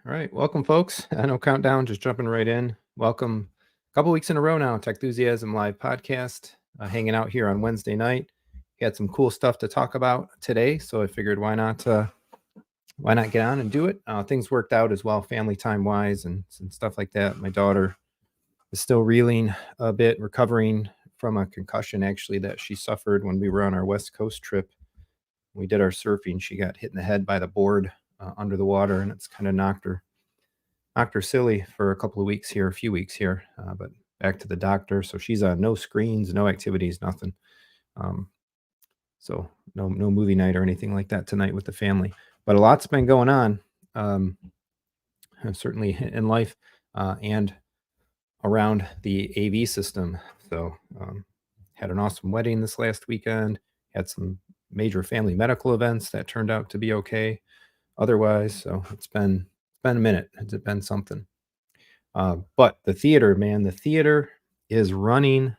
All right, welcome, folks. I know Countdown, just jumping right in. Welcome. A couple weeks in a row now, Techthusiasm live podcast, hanging out here on Wednesday night. Had some cool stuff to talk about today, so I figured why not get on and do it. Things worked out as well, family time wise, and stuff like that. My daughter is still reeling a bit, recovering from a concussion actually that she suffered when we were on our West Coast trip. We did our surfing. She got hit in the head by the board under the water, and it's kind of knocked her silly for a few weeks here, but back to the doctor. So she's on no screens, no activities, nothing. So no movie night or anything like that tonight with the family. But a lot's been going on, certainly in life and around the AV system. So had an awesome wedding this last weekend. Had some major family medical events that turned out to be okay otherwise. So it's been a minute. It's been something. But the theater, man, the theater is running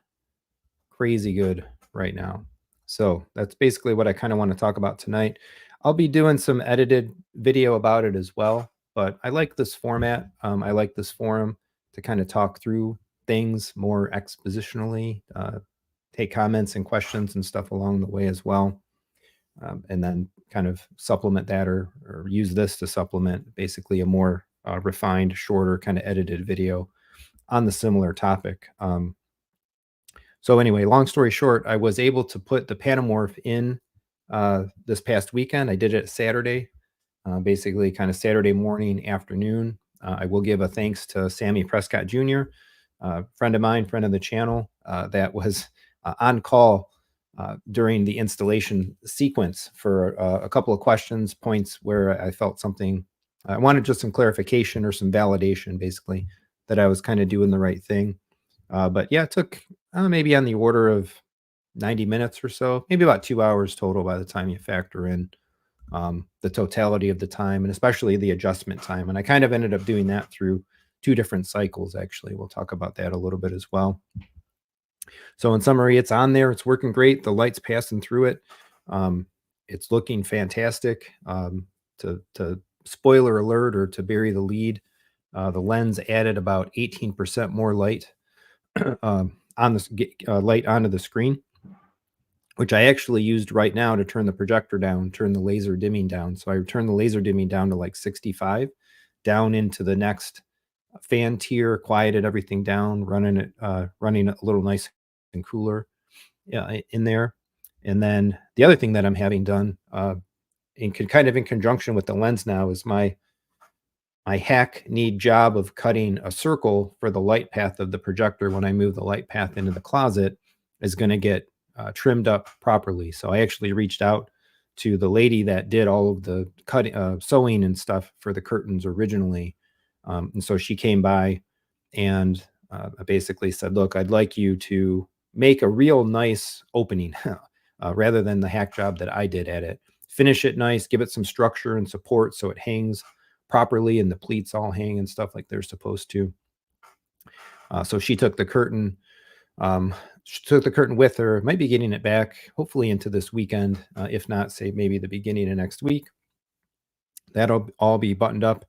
crazy good right now. So that's basically what I kind of want to talk about tonight. I'll be doing some edited video about it as well, but I like this format. I like this forum to kind of talk through things more expositionally, take comments and questions and stuff along the way as well. And then kind of supplement that or use this to supplement basically a more refined, shorter kind of edited video on the similar topic. So anyway, long story short, I was able to put the Panamorph in this past weekend. I did it Saturday, basically kind of Saturday morning, afternoon. I will give a thanks to Sammy Prescott Jr., friend of mine, friend of the channel, that was on call during the installation sequence for a couple of points where I felt something. I wanted just some clarification or some validation, basically, that I was kind of doing the right thing. But yeah, it took maybe on the order of 90 minutes or so, maybe about 2 hours total by the time you factor in the totality of the time and especially the adjustment time. And I kind of ended up doing that through 2 different cycles, actually. We'll talk about that a little bit as well. So in summary, it's on there. It's working great. The light's passing through it. It's looking fantastic. To spoiler alert or to bury the lead, the lens added about 18% more light on the light onto the screen, which I actually used right now to turn the projector down, turn the laser dimming down. So I turned the laser dimming down to like 65, down into the next fan tier, quieted everything down, running it a little nice and cooler in there. And then the other thing that I'm having done in conjunction with the lens now is my hackneyed job of cutting a circle for the light path of the projector when I move the light path into the closet is going to get trimmed up properly. So I actually reached out to the lady that did all of the cutting, sewing and stuff for the curtains originally. And so she came by and I basically said, look, I'd like you to make a real nice opening rather than the hack job that I did at it. Finish it nice, give it some structure and support so it hangs properly and the pleats all hang and stuff like they're supposed to. So she took the curtain. She took the curtain with her, might be getting it back, hopefully into this weekend. If not, say maybe the beginning of next week. That'll all be buttoned up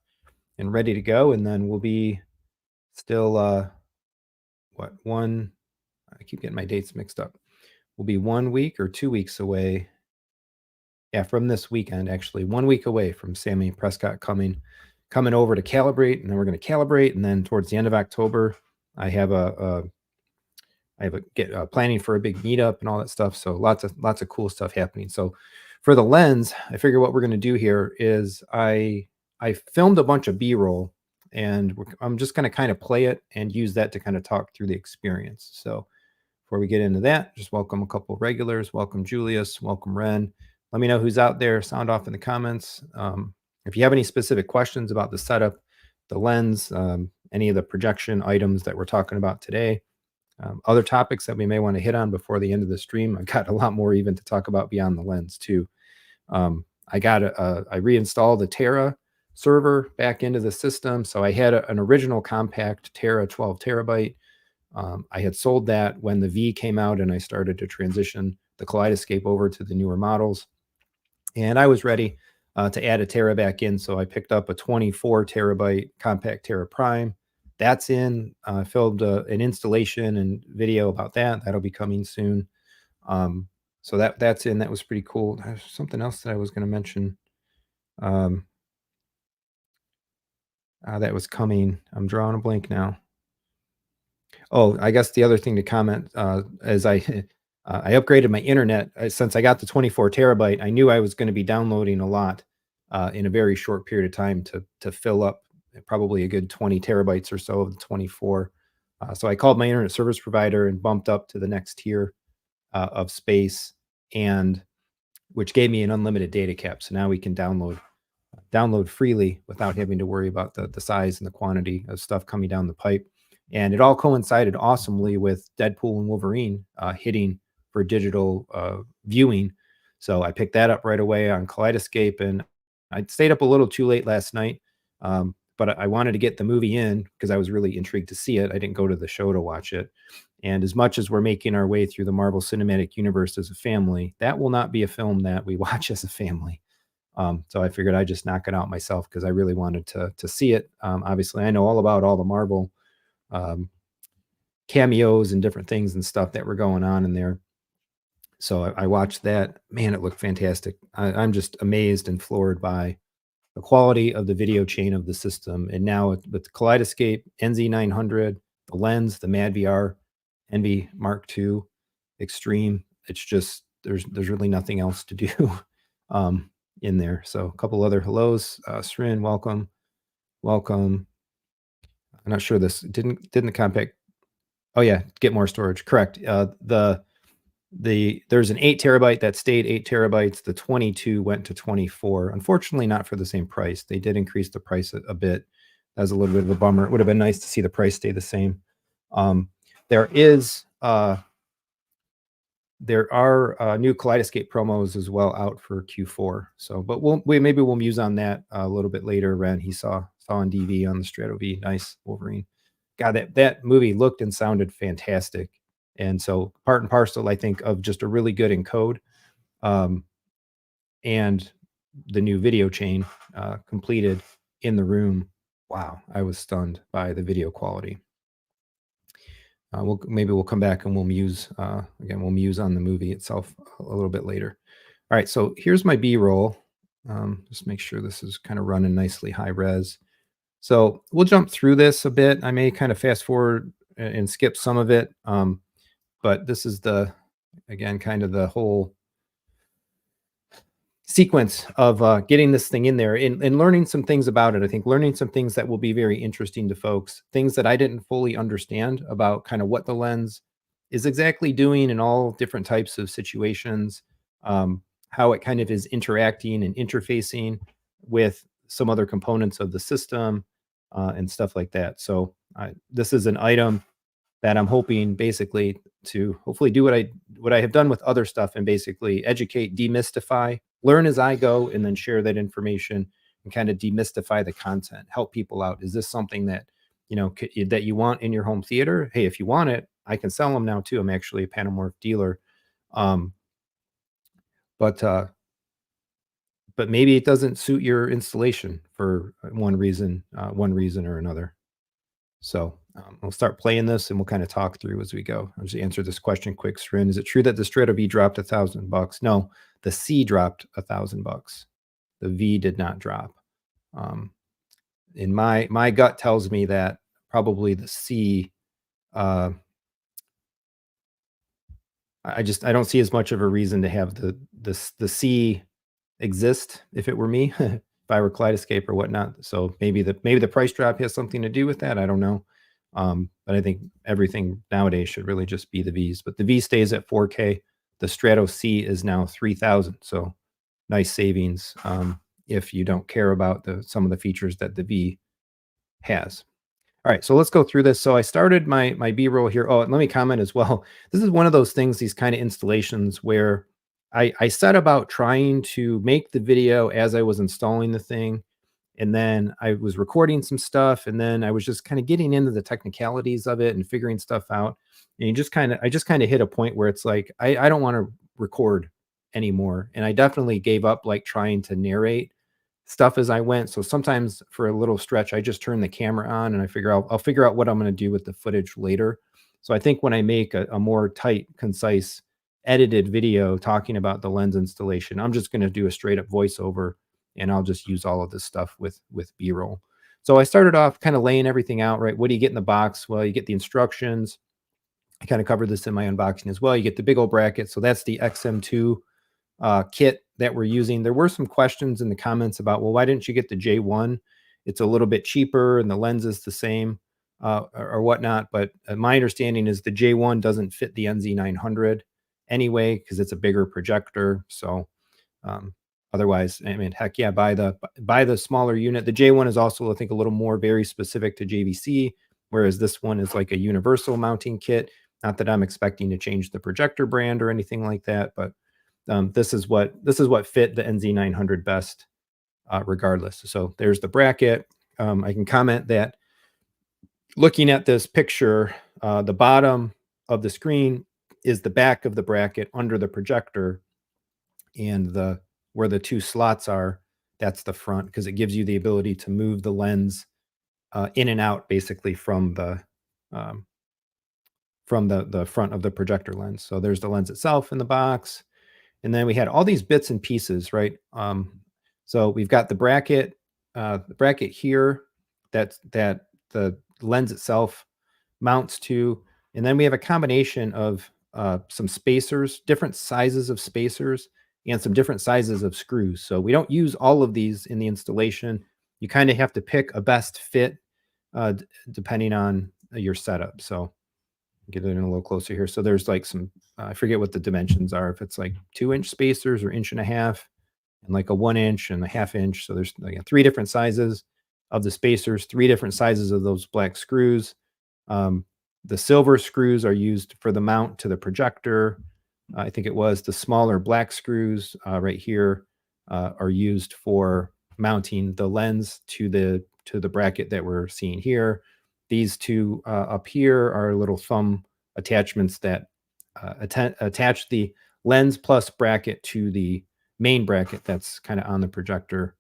and ready to go. And then we'll be still, I keep getting my dates mixed up. We'll be 1 week or 2 weeks away. Yeah, from this weekend, actually, 1 week away from Sammy Prescott coming over to calibrate, and then we're going to calibrate. And then towards the end of October, I have planning for a big meetup and all that stuff. So lots of cool stuff happening. So for the lens, I figure what we're going to do here is I filmed a bunch of B-roll, and I'm just going to kind of play it and use that to kind of talk through the experience. So before we get into that, just welcome a couple of regulars. Welcome Julius. Welcome Ren. Let me know who's out there. Sound off in the comments. If you have any specific questions about the setup, the lens, any of the projection items that we're talking about today, other topics that we may want to hit on before the end of the stream. I've got a lot more even to talk about beyond the lens too. I reinstalled the Terra server back into the system. So I had an original compact Terra 12 terabyte. I had sold that when the V came out and I started to transition the Kaleidescape over to the newer models. And I was ready. to add a Tera back in. So I picked up a 24 terabyte compact Tera Prime. That's in. Filmed an installation and video about that. That'll be coming soon. So that's in. That was pretty cool. There's something else that I was going to mention. Um, that was coming. I'm drawing a blank now. Oh, I guess the other thing to comment is I upgraded my internet since I got the 24 terabyte. I knew I was going to be downloading a lot in a very short period of time to fill up probably a good 20 terabytes or so of the 24. So I called my internet service provider and bumped up to the next tier of space, and which gave me an unlimited data cap. So now we can download freely without having to worry about the size and the quantity of stuff coming down the pipe. And it all coincided awesomely with Deadpool and Wolverine hitting for digital viewing. So I picked that up right away on Kaleidescape, and I stayed up a little too late last night. But I wanted to get the movie in because I was really intrigued to see it. I didn't go to the show to watch it. And as much as we're making our way through the Marvel Cinematic Universe as a family, that will not be a film that we watch as a family. So I figured I'd just knock it out myself because I really wanted to see it. Obviously, I know all about all the Marvel cameos and different things and stuff that were going on in there. So I watched that. Man, it looked fantastic. I'm just amazed and floored by the quality of the video chain of the system. And now with Kaleidescape, NZ900, the lens, the Mad VR, Envy Mark II Extreme, it's just there's really nothing else to do in there. So a couple other hellos. Srin, welcome. I'm not sure this didn't the compact. Oh yeah, get more storage. Correct. There's an 8 terabyte that stayed 8 terabytes. The 22 went to 24. Unfortunately, not for the same price. They did increase the price a bit. That was a little bit of a bummer. It would have been nice to see the price stay the same. There are new Kaleidescape promos as well out for Q4. So, but maybe we'll muse on that a little bit later. Ren, he saw on DV on the Strato V. Nice Wolverine. God, that movie looked and sounded fantastic. And so part and parcel, I think, of just a really good encode, and the new video chain completed in the room. Wow, I was stunned by the video quality. Maybe we'll come back and we'll muse again. We'll muse on the movie itself a little bit later. All right, so here's my B-roll. Just make sure this is kind of running nicely high res. So we'll jump through this a bit. I may kind of fast forward and skip some of it, but this is again kind of the whole sequence of getting this thing in there and learning some things about it. I think learning some things that will be very interesting to folks, things that I didn't fully understand about kind of what the lens is exactly doing in all different types of situations, how it kind of is interacting and interfacing with some other components of the system, and stuff like that. So this is an item that I'm hoping basically to hopefully do what I have done with other stuff and basically educate, demystify, learn as I go, and then share that information and kind of demystify the content, help people out. Is this something that, that you want in your home theater? Hey, if you want it, I can sell them now too. I'm actually a Panamorph dealer. But maybe it doesn't suit your installation for one reason or another. So we'll start playing this and we'll kind of talk through as we go. I'll just answer this question quick, Srin. Is it true that the Strato V dropped $1,000? No, the C dropped $1,000. The V did not drop. In my gut tells me that probably the C. I don't see as much of a reason to have the C exist if it were me, if I were Kaleidescape or whatnot. So maybe the price drop has something to do with that. I don't know. But I think everything nowadays should really just be the Vs. But the V stays at 4K. The Strato C is now 3,000. So nice savings if you don't care about some of the features that the V has. All right, so let's go through this. So I started my B-roll here. Oh, and let me comment as well. This is one of those things, these kind of installations where I set about trying to make the video as I was installing the thing. And then I was recording some stuff, and then I was just kind of getting into the technicalities of it and figuring stuff out. And I just kind of hit a point where it's like, I don't want to record anymore. And I definitely gave up like trying to narrate stuff as I went. So sometimes for a little stretch, I just turn the camera on and I'll figure out what I'm going to do with the footage later. So I think when I make a more tight, concise, edited video talking about the lens installation, I'm just going to do a straight up voiceover and I'll just use all of this stuff with B-roll. So I started off kind of laying everything out, right? What do you get in the box? Well, you get the instructions. I kind of covered this in my unboxing as well. You get the big old bracket. So that's the XM2 kit that we're using. There were some questions in the comments about, well, why didn't you get the J1? It's a little bit cheaper and the lens is the same or whatnot. But my understanding is the J1 doesn't fit the NZ900 anyway because it's a bigger projector. So otherwise, I mean, heck yeah, buy the smaller unit. The J1 is also, I think, a little more very specific to JVC, whereas this one is like a universal mounting kit. Not that I'm expecting to change the projector brand or anything like that, but this is what fit the NZ900 best, regardless. So there's the bracket. I can comment that looking at this picture, the bottom of the screen is the back of the bracket under the projector, and where the two slots are, that's the front because it gives you the ability to move the lens in and out basically from the front of the projector lens. So there's the lens itself in the box. And then we had all these bits and pieces, right? So we've got the bracket here that the lens itself mounts to. And then we have a combination of some spacers, different sizes of spacers, and some different sizes of screws. So we don't use all of these in the installation. You kind of have to pick a best fit depending on your setup. So get it in a little closer here. So there's like some, I forget what the dimensions are, if it's like 2-inch spacers or 1.5 inches, and like a 1 inch and a 1/2 inch. So there's like 3 different sizes of the spacers, 3 different sizes of those black screws. The silver screws are used for the mount to the projector. I think it was the smaller black screws right here are used for mounting the lens to the bracket that we're seeing here. These two up here are little thumb attachments that attach the lens plus bracket to the main bracket that's kind of on the projector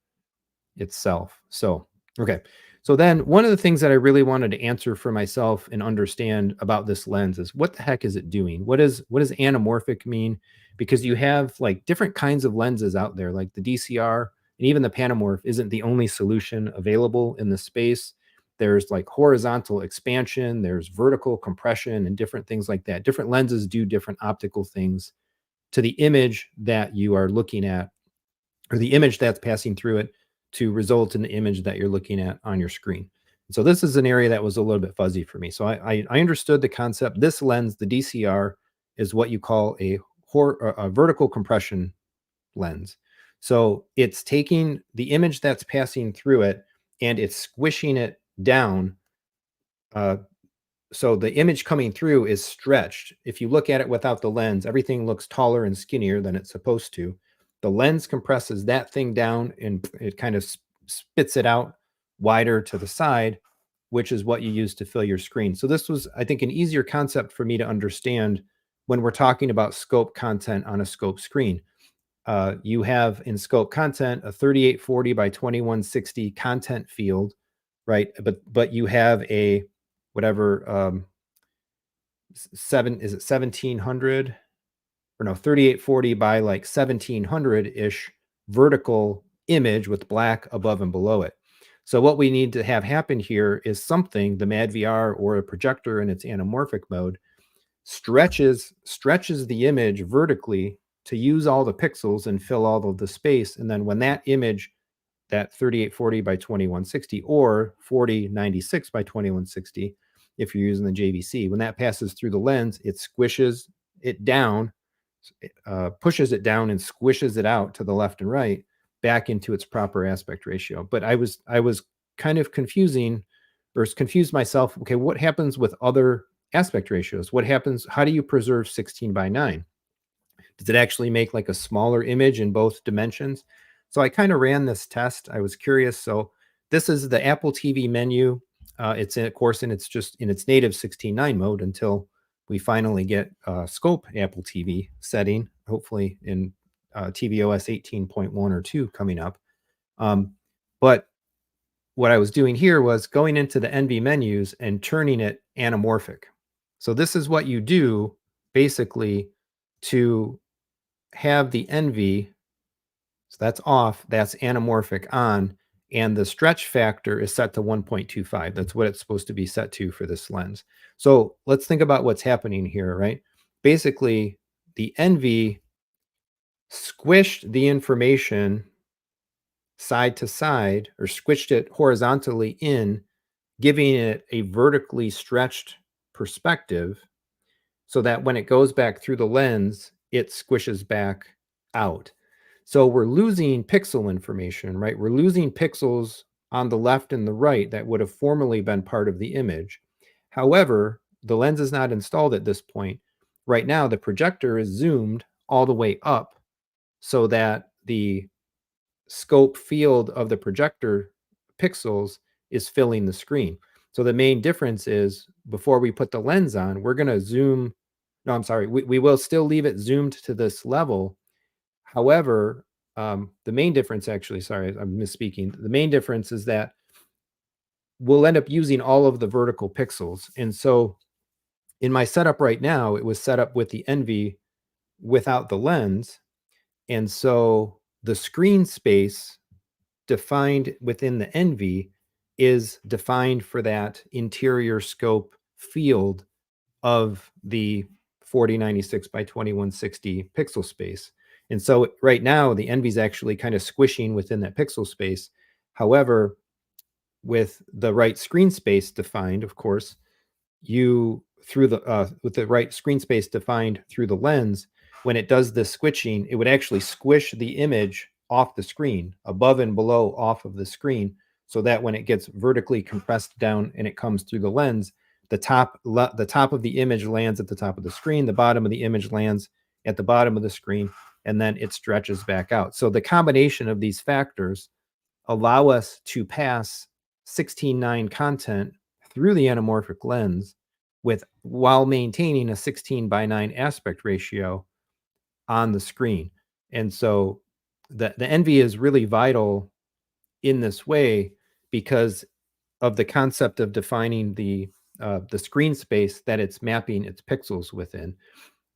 itself. So, okay. So then one of the things that I really wanted to answer for myself and understand about this lens is what the heck is it doing? What does anamorphic mean? Because you have like different kinds of lenses out there, like the DCR and even the Panamorph isn't the only solution available in the space. There's like horizontal expansion, there's vertical compression and different things like that. Different lenses do different optical things to the image that you are looking at, or the image that's passing through it to result in the image that you're looking at on your screen. So this is an area that was a little bit fuzzy for me. So I understood the concept. This lens, the DCR, is what you call a vertical compression lens. So it's taking the image that's passing through it and it's squishing it down. So the image coming through is stretched. If you look at it without the lens, everything looks taller and skinnier than it's supposed to. The lens compresses that thing down and it kind of spits it out wider to the side, which is what you use to fill your screen. So this was, I think, an easier concept for me to understand when we're talking about scope content on a scope screen. You have in scope content a 3840 by 2160 content field, right? But you have a whatever 1700 or no 3840 by like 1700-ish vertical image with black above and below it. So what we need to have happen here is something, the MAD-VR or a projector in its anamorphic mode, stretches the image vertically to use all the pixels and fill all of the space. And then when that image, that 3840 by 2160 or 4096 by 2160, if you're using the JVC, when that passes through the lens, it squishes it down, pushes it down and squishes it out to the left and right back into its proper aspect ratio. But I was kind of confused myself. Okay, what happens with other aspect ratios? What happens? How do you preserve 16 by 9? Does it actually make like a smaller image in both dimensions? So I kind of ran this test. I was curious. So this is the Apple TV menu. It's of course in its native 16:9 mode until we finally get scope Apple TV setting, hopefully in tvOS 18.1 or 2 coming up. But what I was doing here was going into the NV menus and turning it anamorphic. So this is what you do basically to have the NV, so that's off, that's anamorphic on, and the stretch factor is set to 1.25. That's what it's supposed to be set to for this lens. So let's think about what's happening here, right? Basically, the NV squished the information side to side, or squished it horizontally in, giving it a vertically stretched perspective so that when it goes back through the lens, it squishes back out. So we're losing pixel information, right? We're losing pixels on the left and the right that would have formerly been part of the image. However, the lens is not installed at this point. Right now, the projector is zoomed all the way up so that the scope field of the projector pixels is filling the screen. So the main difference is before we put the lens on, we're going to zoom. No, I'm sorry. We will still leave it zoomed to this level. However, the main difference, actually, sorry, I'm misspeaking. The main difference is that we'll end up using all of the vertical pixels. And so in my setup right now, it was set up with the NV without the lens. And so the screen space defined within the NV is defined for that interior scope field of the 4096 by 2160 pixel space. And so right now the NV is actually kind of squishing within that pixel space. However, with the right screen space defined, of course, you through the with the right screen space defined through the lens, when it does this squishing, it would actually squish the image off the screen, above and below off of the screen, so that when it gets vertically compressed down and it comes through the lens, the top of the image lands at the top of the screen, the bottom of the image lands at the bottom of the screen, and then it stretches back out. So the combination of these factors allow us to pass 16:9 content through the anamorphic lens while maintaining a 16:9 aspect ratio on the screen. And so the NV is really vital in this way because of the concept of defining the screen space that it's mapping its pixels within.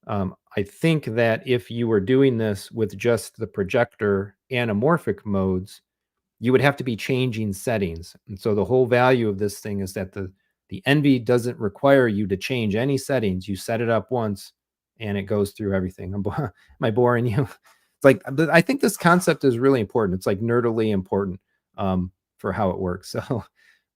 I think that if you were doing this with just the projector anamorphic modes, you would have to be changing settings. And so the whole value of this thing is that the NV doesn't require you to change any settings. You set it up once and it goes through everything. Am I boring you? It's like, I think this concept is really important. It's like nerdily important for how it works. So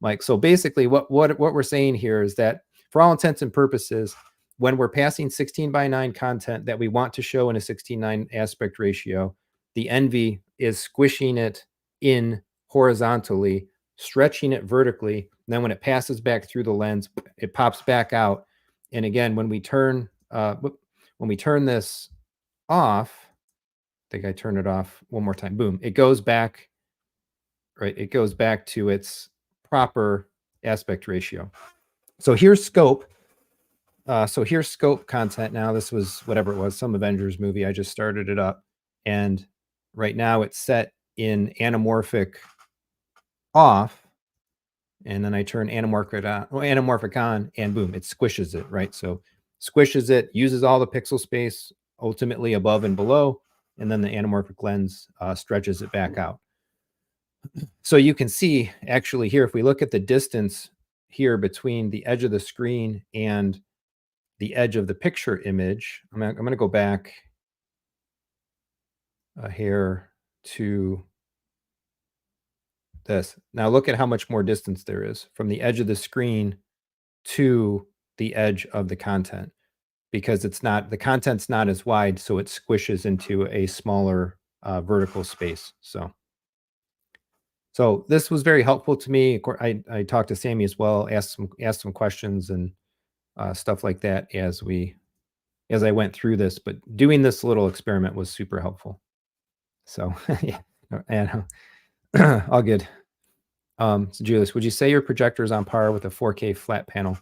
like, so basically what we're saying here is that for all intents and purposes, when we're passing 16:9 content that we want to show in a 16:9 aspect ratio, the NV is squishing it in horizontally, stretching it vertically. And then when it passes back through the lens, it pops back out. And again, when we turn this off, I think I turn it off one more time. Boom! It goes back. Right, it goes back to its proper aspect ratio. So here's scope. So here's scope content now. This was whatever it was, some Avengers movie. I just started it up, and right now it's set in anamorphic off, and then I turn anamorphic on, and boom, it squishes it, right? So squishes it, uses all the pixel space ultimately above and below, and then the anamorphic lens stretches it back out. So you can see actually here, if we look at the distance here between the edge of the screen and the edge of the picture image, I'm going to go back here to this. Now look at how much more distance there is from the edge of the screen to the edge of the content, because the content's not as wide, so it squishes into a smaller vertical space. So this was very helpful to me. Of course, I talked to Sammy as well, asked some questions and stuff like that as I went through this. But doing this little experiment was super helpful. So yeah, and all good. So Julius, would you say your projector is on par with a 4K flat panel?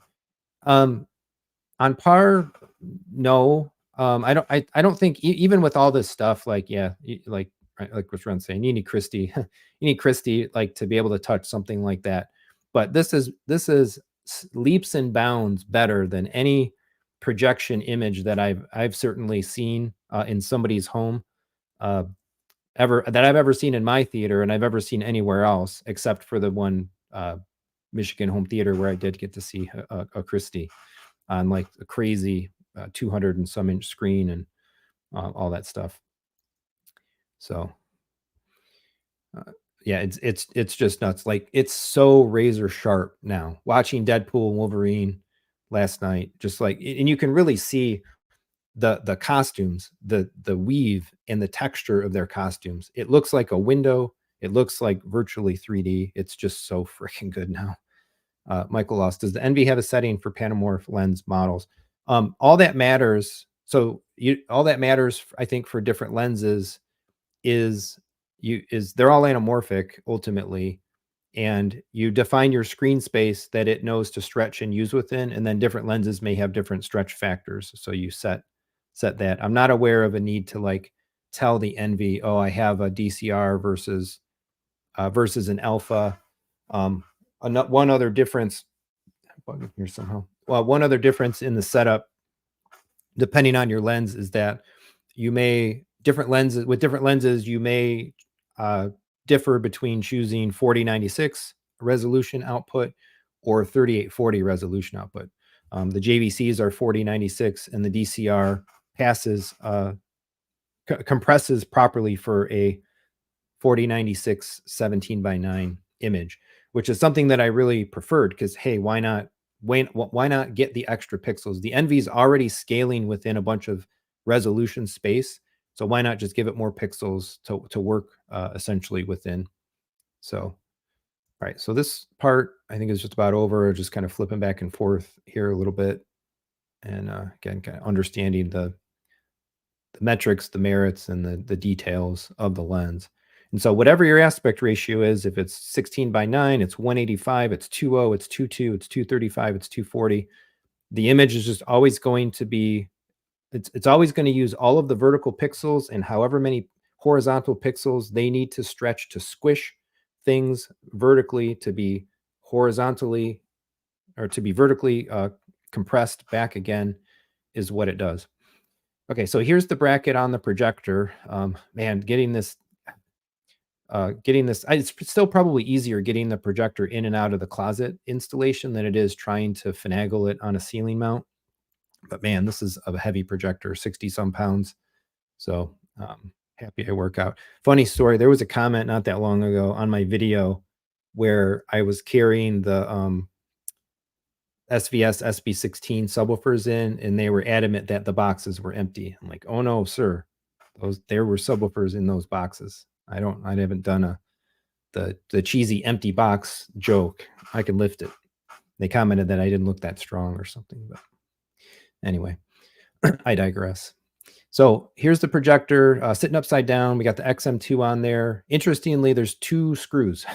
On par, no. I don't think even with all this stuff, like, yeah, like right? Like what Ron's saying, you need Christie, you need Christie like to be able to touch something like that. But this is leaps and bounds better than any projection image that I've certainly seen in somebody's home uh, I've ever seen in my theater, and I've ever seen anywhere else, except for the one Michigan home theater where I did get to see a Christie on like a crazy 200 and some inch screen and all that stuff. So yeah, it's just nuts. Like it's so razor sharp now. Watching Deadpool and Wolverine last night, just like, and you can really see the costumes, the weave and the texture of their costumes. It looks like a window. It looks like virtually 3D. It's just so freaking good now. Michael Loss, does the Envy have a setting for Panamorph lens models? All that matters. So all that matters, I think, for different lenses is they're all anamorphic ultimately, and you define your screen space that it knows to stretch and use within, and then different lenses may have different stretch factors. So you set that. I'm not aware of a need to like tell the Envy, oh, I have a DCR versus an alpha. One other difference here somehow. Well, one other difference in the setup, depending on your lens, is that you may different lenses you may differ between choosing 4096 resolution output or 3840 resolution output. The JVCs are 4096, and the DCR passes compresses properly for a 4096 17:9 image, which is something that I really preferred because, hey, why not get the extra pixels? The Envy's already scaling within a bunch of resolution space, so why not just give it more pixels to work essentially within? So, all right, so this part I think is just about over. Just kind of flipping back and forth here a little bit, and again, kind of understanding the metrics, the merits, and the details of the lens. And so whatever your aspect ratio is, if it's 16:9, it's 185, it's 2.0, it's 2.2, it's 235, it's 240, the image is just always going to be, it's always going to use all of the vertical pixels and however many horizontal pixels they need to stretch to squish things vertically to be horizontally or to be vertically compressed back again is what it does. Okay, so here's the bracket on the projector. Man, getting this, it's still probably easier getting the projector in and out of the closet installation than it is trying to finagle it on a ceiling mount. But man, this is a heavy projector, 60 some pounds. So happy I work out. Funny story, there was a comment not that long ago on my video where I was carrying the SVS SB16 subwoofers in, and they were adamant that the boxes were empty. I'm like, oh no, sir, there were subwoofers in those boxes. I haven't done the cheesy empty box joke. I can lift it. They commented that I didn't look that strong or something, but anyway, I digress. So here's the projector sitting upside down. We got the XM2 on there. Interestingly, there's two screws,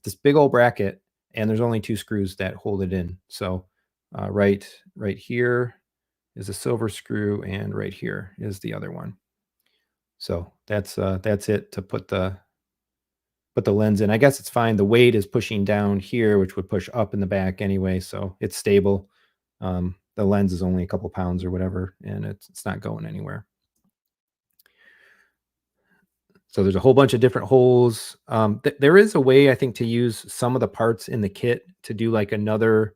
this big old bracket, and there's only two screws that hold it in. So right here is a silver screw, and right here is the other one. So that's it to put the lens in. I guess it's fine. The weight is pushing down here, which would push up in the back anyway, so it's stable. The lens is only a couple pounds or whatever, and it's not going anywhere. So there's a whole bunch of different holes. There is a way, I think, to use some of the parts in the kit to do like another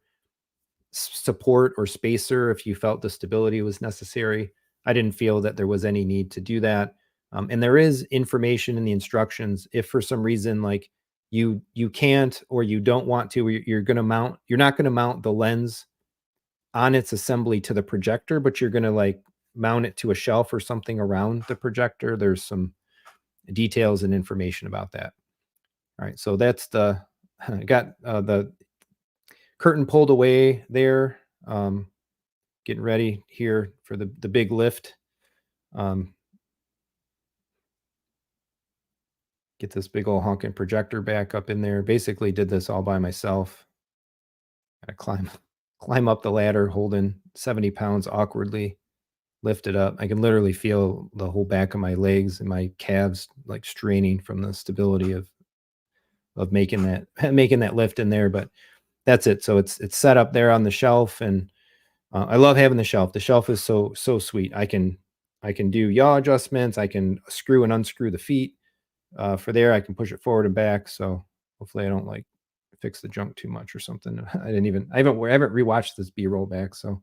support or spacer if you felt the stability was necessary. I didn't feel that there was any need to do that. And there is information in the instructions if for some reason like you can't or you don't want to, you're not going to mount the lens on its assembly to the projector, but you're going to like mount it to a shelf or something around the projector. There's some details and information about that. All right, so that's got the curtain pulled away there. Getting ready here for the big lift. Get this big old honking projector back up in there. Basically did this all by myself. Gotta climb up the ladder holding 70 pounds awkwardly. lift it up. I can literally feel the whole back of my legs and my calves like straining from the stability of making that making that lift in there. But that's it. So it's set up there on the shelf, and I love having the shelf. The shelf is so sweet. I can do yaw adjustments. I can screw and unscrew the feet for there. I can push it forward and back. So hopefully I don't like fix the junk too much or something. I haven't rewatched this B-roll back, so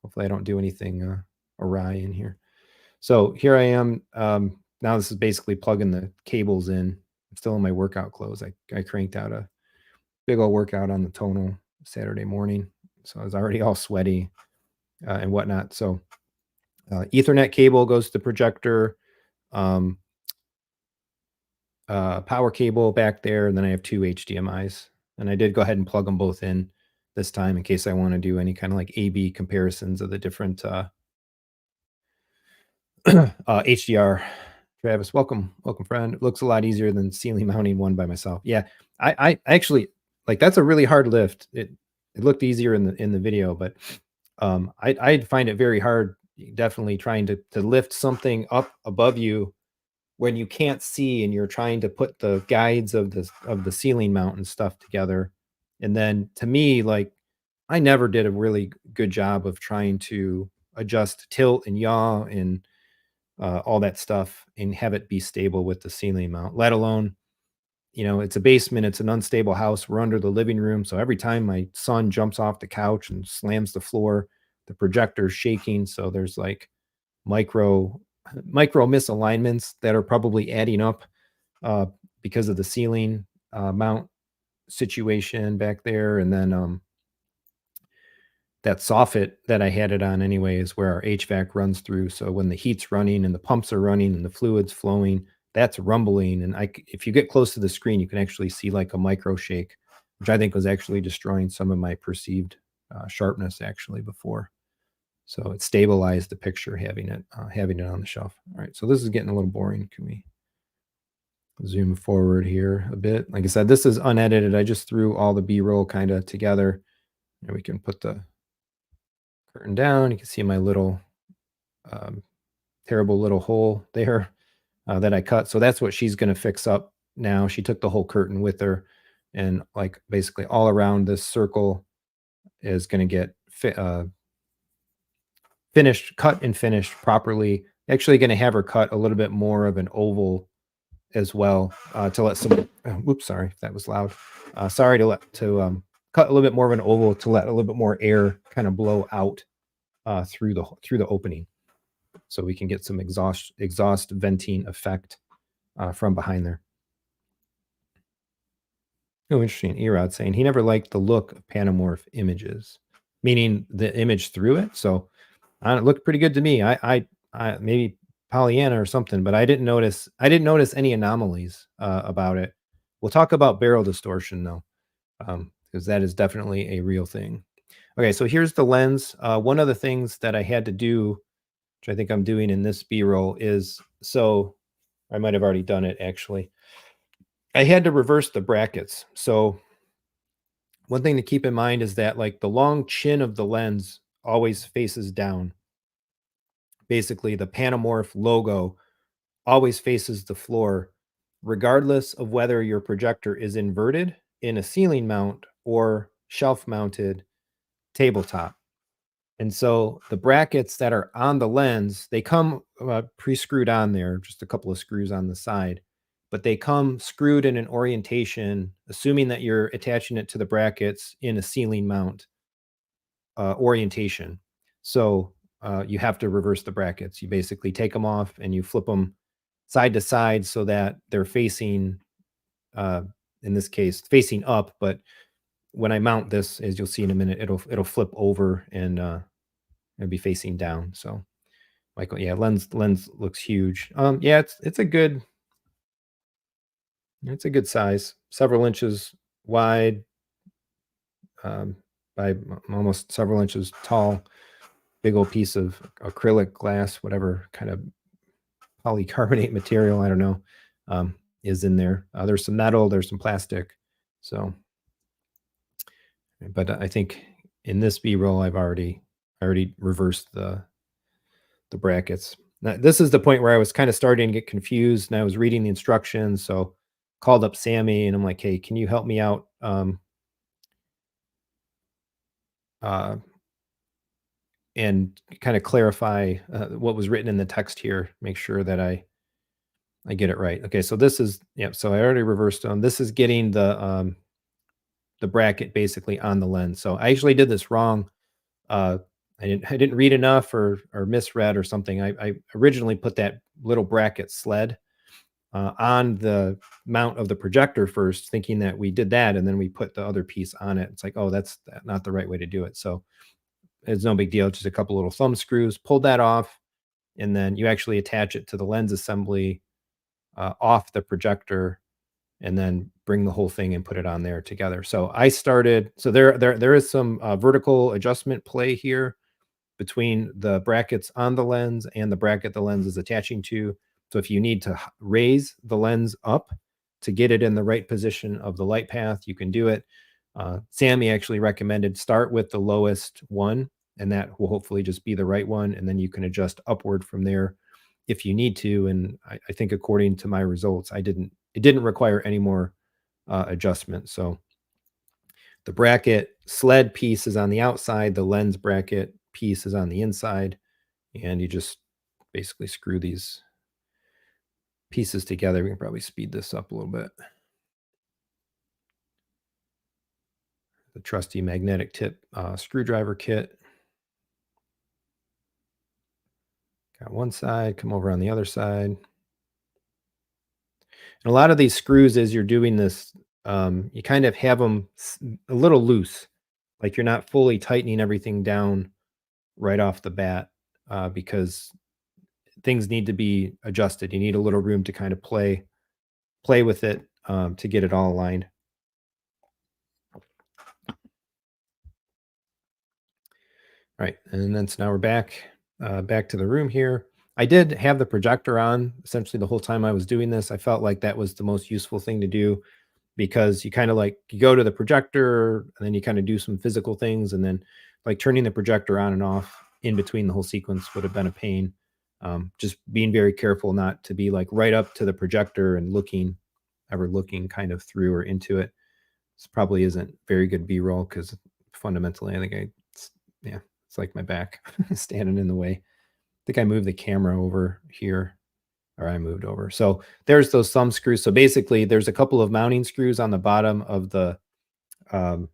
hopefully I don't do anything awry in here. So here I am. Now this is basically plugging the cables in. I'm still in my workout clothes. I cranked out a big old workout on the tonal Saturday morning, so I was already all sweaty and whatnot. So Ethernet cable goes to the projector. Um, power cable back there, and then I have two HDMIs. And I did go ahead and plug them both in this time in case I want to do any kind of like A/B comparisons of the different HDR. Travis, welcome, friend. It looks a lot easier than ceiling mounting one by myself. Yeah, I actually like that's a really hard lift. It looked easier in the video, but I'd find it very hard, definitely trying to lift something up above you when you can't see and you're trying to put the guides of the ceiling mount and stuff together. And then to me, like I never did a really good job of trying to adjust tilt and yaw and all that stuff and have it be stable with the ceiling mount, let alone, it's a basement, it's an unstable house. We're under the living room. So every time my son jumps off the couch and slams the floor, the projector's shaking. So there's like micro misalignments that are probably adding up uh, because of the ceiling mount situation back there. And then that soffit that I had it on anyway is where our HVAC runs through. So when the heat's running and the pumps are running and the fluid's flowing, that's rumbling. And if you get close to the screen, you can actually see like a micro shake, which I think was actually destroying some of my perceived sharpness actually before. So it stabilized the picture having it on the shelf. All right, so this is getting a little boring. Can we zoom forward here a bit? Like I said, this is unedited. I just threw all the B-roll kind of together, and we can put the curtain down. You can see my little terrible little hole there that I cut. So that's what she's going to fix up now. She took the whole curtain with her, and like basically all around this circle is going to get finished, cut and finished properly. Actually going to have her cut a little bit more of an oval as well to let some, oops, sorry if that was loud. Sorry to cut a little bit more of an oval to let a little bit more air kind of blow out through the opening. So we can get some exhaust venting effect from behind there. Oh, interesting. Erod saying he never liked the look of Panamorph images, meaning the image through it. So it looked pretty good to me. I maybe Pollyanna or something, but I didn't notice any anomalies about it. We'll talk about barrel distortion though, because that is definitely a real thing. Okay, so here's the lens. One of the things that I had to do, which I think I'm doing in this B-roll, is so I might have already done it actually. I had to reverse the brackets. So one thing to keep in mind is that like the long chin of the lens always faces down. Basically, the Panamorph logo always faces the floor, regardless of whether your projector is inverted in a ceiling mount or shelf mounted tabletop. And so the brackets that are on the lens, they come pre-screwed on there, just a couple of screws on the side, but they come screwed in an orientation, assuming that you're attaching it to the brackets in a ceiling mount orientation. So you have to reverse the brackets. You basically take them off and you flip them side to side so that they're facing, in this case, facing up. But when I mount this, as you'll see in a minute, it'll flip over and it'll be facing down. So, Michael, yeah, lens looks huge. Yeah, it's a good size, several inches wide, by almost several inches tall. Big old piece of acrylic glass, whatever kind of polycarbonate material, I don't know, is in there. There's some metal, there's some plastic. So, but I think in this B-roll, I already reversed the the brackets. Now, this is the point where I was kind of starting to get confused, and I was reading the instructions. So called up Sammy, and I'm like, "Hey, can you help me out? Uh, and kind of clarify what was written in the text here. Make sure that I get it right." Okay, so this is yeah. So I already reversed them. This is getting the bracket basically on the lens. So I actually did this wrong. Uh, I didn't read enough or misread or something. I originally put that little bracket sled on the mount of the projector first, thinking that we did that, and then we put the other piece on it. It's like, oh, that's not the right way to do it. So it's no big deal. Just a couple little thumb screws. Pulled that off, and then you actually attach it to the lens assembly off the projector, and then bring the whole thing and put it on there together. So I started. So there is some vertical adjustment play here between the brackets on the lens and the bracket the lens is attaching to. So if you need to raise the lens up to get it in the right position of the light path, you can do it. Sammy actually recommended start with the lowest one, and that will hopefully just be the right one. And then you can adjust upward from there if you need to. And I think according to my results, it didn't require any more adjustment. So the bracket sled piece is on the outside, the lens bracket piece is on the inside, and you just basically screw these pieces together. We can probably speed this up a little bit. The trusty magnetic tip screwdriver kit. Got one side, come over on the other side. And a lot of these screws, as you're doing this, you kind of have them a little loose, like you're not fully tightening everything down right off the bat because things need to be adjusted. You need a little room to kind of play with it to get it all aligned. All right, and then so now we're back to the room here. I did have the projector on essentially the whole time I was doing this. I felt like that was the most useful thing to do because you kind of like you go to the projector and then you kind of do some physical things, and then like turning the projector on and off in between the whole sequence would have been a pain. Just being very careful not to be like right up to the projector and looking kind of through or into it. This probably isn't very good B-roll because fundamentally I think yeah, it's like my back standing in the way. I think I moved the camera over here, or I moved over. So there's those thumb screws. So basically there's a couple of mounting screws on the bottom of the um,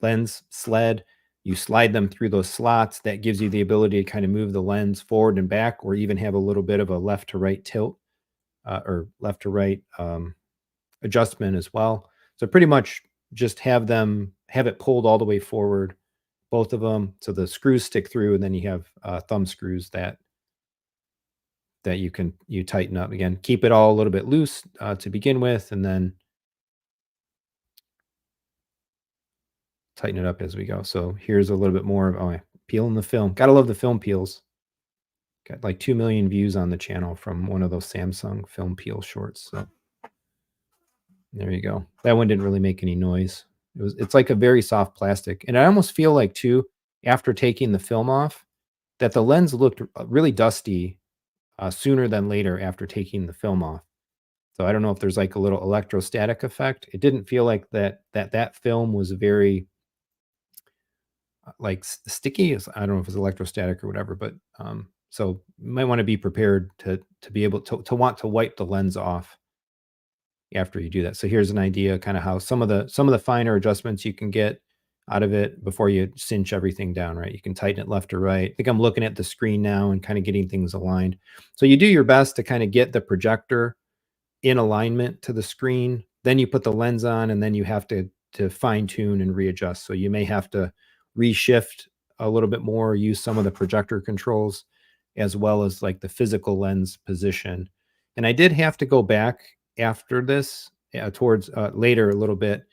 lens sled. You slide them through those slots. That gives you the ability to kind of move the lens forward and back, or even have a little bit of a left to right tilt or left to right adjustment as well. So pretty much just have it pulled all the way forward, both of them, so the screws stick through, and then you have thumb screws that you tighten up. Again, keep it all a little bit loose to begin with, and then tighten it up as we go. So here's a little bit more of peeling the film. Gotta love the film peels. Got like 2 million views on the channel from one of those Samsung film peel shorts. So there you go. That one didn't really make any noise. It's like a very soft plastic. And I almost feel like too, after taking the film off, that the lens looked really dusty sooner than later after taking the film off. So I don't know if there's like a little electrostatic effect. It didn't feel like that film was very like sticky. I don't know if it's electrostatic or whatever, but so you might want to be prepared to be able to want to wipe the lens off after you do that. So here's an idea kind of how some of the finer adjustments you can get out of it before you cinch everything down, right? You can tighten it left or right. I think I'm looking at the screen now and kind of getting things aligned. So you do your best to kind of get the projector in alignment to the screen. Then you put the lens on, and then you have to fine tune and readjust. So you may have to reshift a little bit more, use some of the projector controls, as well as like the physical lens position. And I did have to go back after this towards later a little bit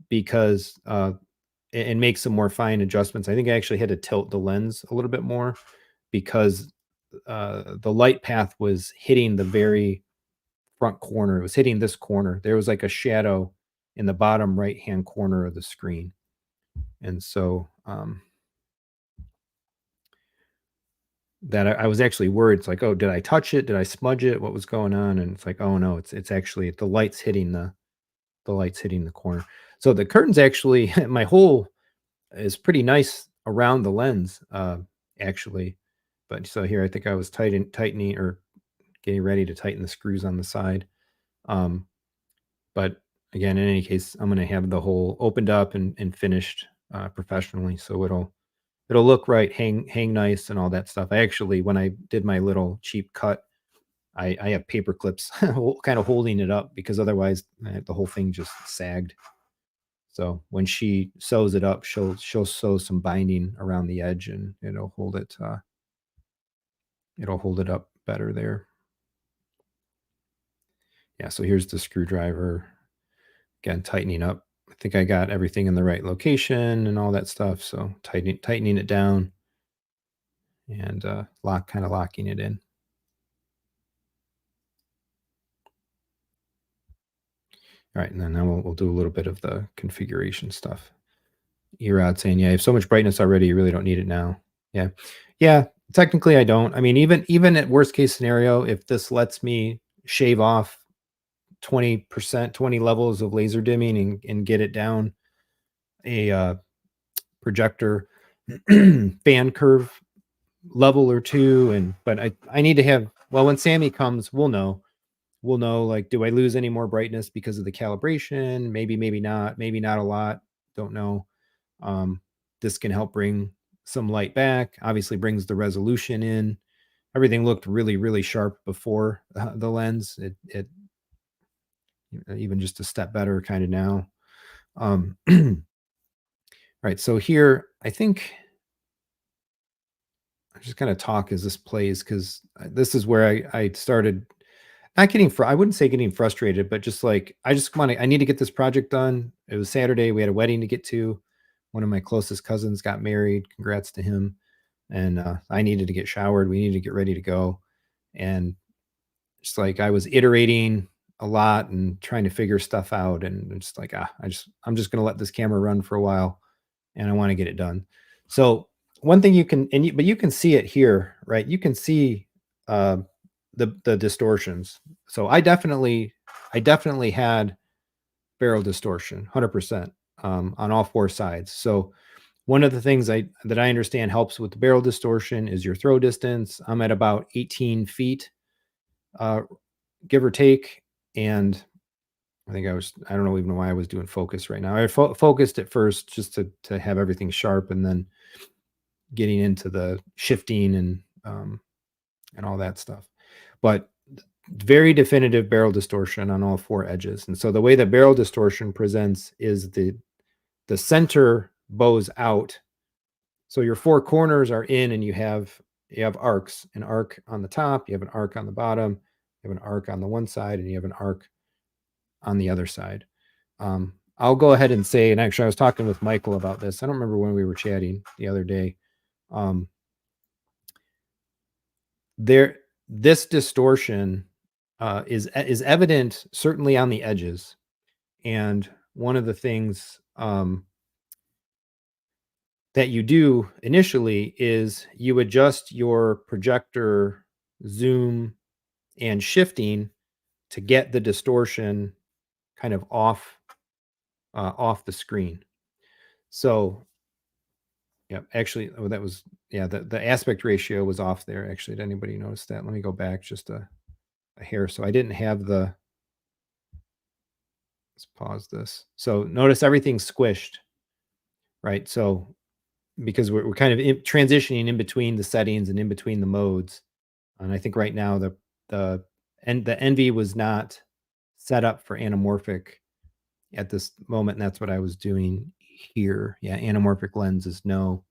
because and make some more fine adjustments. I think I actually had to tilt the lens a little bit more because the light path was hitting the very front corner. It was hitting this corner. There was like a shadow in the bottom right hand corner of the screen. And so that I was actually worried. It's like, oh, did I touch it? Did I smudge it? What was going on? And it's like, oh no, it's actually the light's hitting the light's hitting the corner. So the curtains actually, my hole is pretty nice around the lens, actually. But so here, I think I was tightening or getting ready to tighten the screws on the side. Um, but again, in any case, I'm going to have the hole opened up and finished professionally, so it'll look right, hang nice, and all that stuff. I actually, when I did my little cheap cut, I have paper clips kind of holding it up because otherwise the whole thing just sagged. So when she sews it up, she'll sew some binding around the edge, and it'll hold it up better there. Yeah, so here's the screwdriver. Again, tightening up. I think I got everything in the right location and all that stuff. So tightening it down and locking it in. All right, and then now we'll do a little bit of the configuration stuff. Erod saying, yeah, you have so much brightness already, you really don't need it now. Yeah. Yeah, technically I don't. I mean, even at worst case scenario, if this lets me shave off 20%, 20 levels of laser dimming and get it down a projector fan curve level or two, but I need to have, well, when Sammy comes, we'll know. We'll know, like, do I lose any more brightness because of the calibration? Maybe not a lot. Don't know. Um, this can help bring some light back. Obviously, brings the resolution in. Everything looked really, really sharp before the lens. It even just a step better kind of now. Right. So here, I think I'm just gonna talk as this plays because this is where I started not getting I wouldn't say getting frustrated, but just like I need to get this project done. It was Saturday. We had a wedding to get to. One of my closest cousins got married. Congrats to him. And I needed to get showered. We needed to get ready to go. And just like I was iterating a lot and trying to figure stuff out. And it's like, I'm just gonna let this camera run for a while and I want to get it done. So one thing you can but you can see it here, right? You can see uh, the distortions. So I definitely had barrel distortion, 100% on all four sides. So one of the things that I understand helps with the barrel distortion is your throw distance. I'm at about 18 feet, uh, give or take, and I don't know even why I was doing focus right now. I focused at first just to have everything sharp, and then getting into the shifting and all that stuff. But very definitive barrel distortion on all four edges. And so the way that barrel distortion presents is the center bows out. So your four corners are in, and you have arcs, an arc on the top, you have an arc on the bottom, you have an arc on the one side, and you have an arc on the other side. I'll go ahead and say, and actually I was talking with Michael about this. I don't remember when we were chatting the other day. This distortion is evident certainly on the edges, and one of the things that you do initially is you adjust your projector zoom and shifting to get the distortion kind of off the screen. So yeah, actually, that was, yeah, the aspect ratio was off there. Actually, did anybody notice that? Let me go back just a hair. So I didn't have let's pause this. So notice everything's squished, right? So because we're kind of transitioning in between the settings and in between the modes. And I think right now the envy was not set up for anamorphic at this moment, and that's what I was doing here. Yeah, anamorphic lens is no.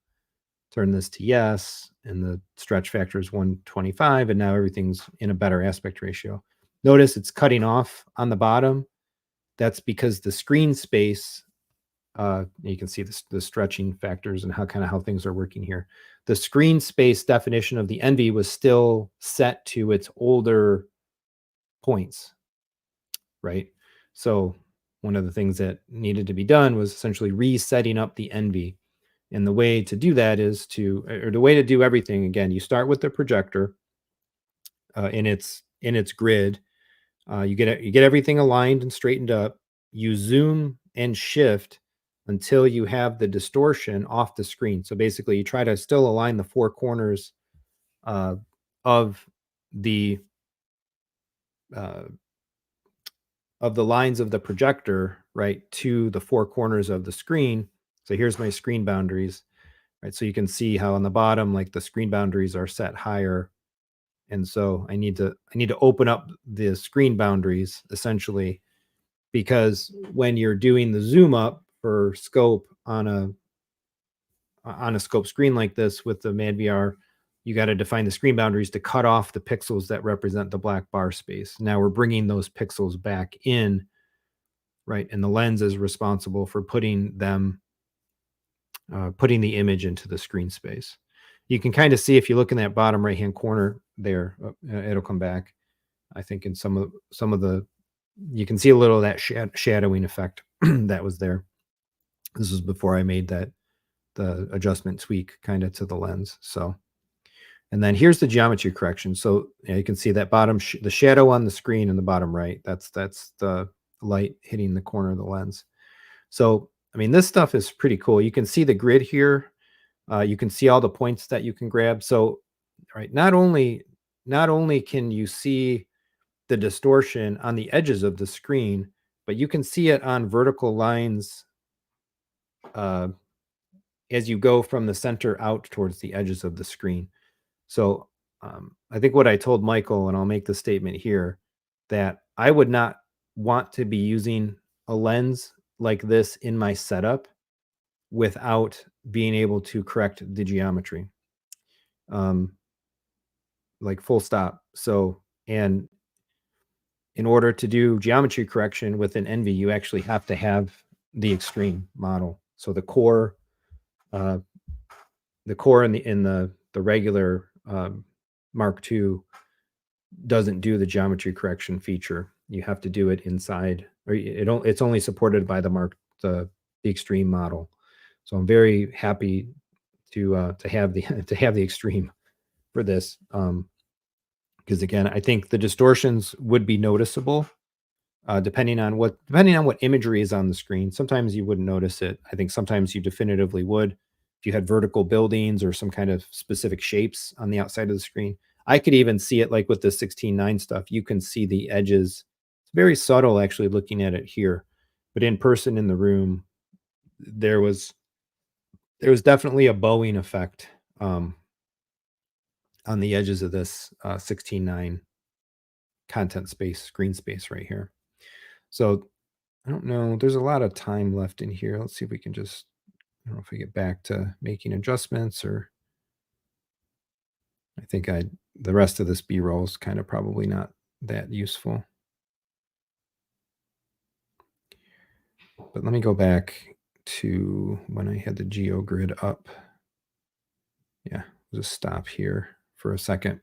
Turn this to yes, and the stretch factor is 125, and now everything's in a better aspect ratio. Notice it's cutting off on the bottom. That's because the screen space, you can see the stretching factors and how things are working here. The screen space definition of the envy was still set to its older points, right? So one of the things that needed to be done was essentially resetting up the envy. And the way to do that is or the way to do everything, again, you start with the projector in its grid. You get everything aligned and straightened up. You zoom and shift until you have the distortion off the screen. So basically, you try to still align the four corners of the uh, lines of the projector, right, to the four corners of the screen. So here's my screen boundaries, right? So you can see how on the bottom, like the screen boundaries are set higher. And so I need to open up the screen boundaries essentially, because when you're doing the zoom up for scope on a scope screen like this with the MadVR, you got to define the screen boundaries to cut off the pixels that represent the black bar space. Now we're bringing those pixels back in, right? And the lens is responsible for putting the image into the screen space. You can kind of see if you look in that bottom right hand corner there, it'll come back. I think in some of the, you can see a little of that shadowing effect that was there. This was before I made the adjustment tweak kind of to the lens. So, and then here's the geometry correction. So you can see that bottom, the shadow on the screen in the bottom right, that's the light hitting the corner of the lens. So, I mean, this stuff is pretty cool. You can see the grid here. You can see all the points that you can grab. So, right, not only can you see the distortion on the edges of the screen, but you can see it on vertical lines as you go from the center out towards the edges of the screen. So I think what I told Michael, and I'll make the statement here, that I would not want to be using a lens like this in my setup without being able to correct the geometry. Like full stop. So, and in order to do geometry correction with an Envy, you actually have to have the extreme model. So the core in the regular Mark II doesn't do the geometry correction feature. You have to do it inside, or it's only supported by the extreme model. So I'm very happy to have the extreme for this. Because again, I think the distortions would be noticeable depending on what imagery is on the screen. Sometimes you wouldn't notice it. I think sometimes you definitively would. If you had vertical buildings or some kind of specific shapes on the outside of the screen, I could even see it like with the 16:9 stuff. You can see the edges. It's very subtle actually looking at it here, but in person in the room, there was definitely a bowing effect on the edges of this 16:9 content space, screen space right here. So I don't know. There's a lot of time left in here. Let's see if we can just, I don't know if we get back to making adjustments, or I think the rest of this B-roll is kind of probably not that useful. But let me go back to when I had the GeoGrid up. Yeah, just stop here for a second.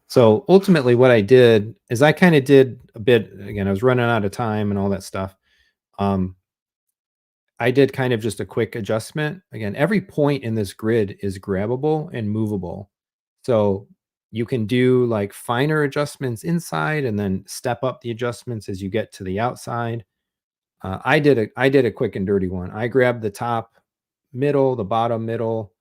So ultimately what I did is I kind of did a bit, again, I was running out of time and all that stuff. I did kind of just a quick adjustment. Again, every point in this grid is grabbable and movable. So you can do like finer adjustments inside and then step up the adjustments as you get to the outside. I did a quick and dirty one. I grabbed the top middle, the bottom middle,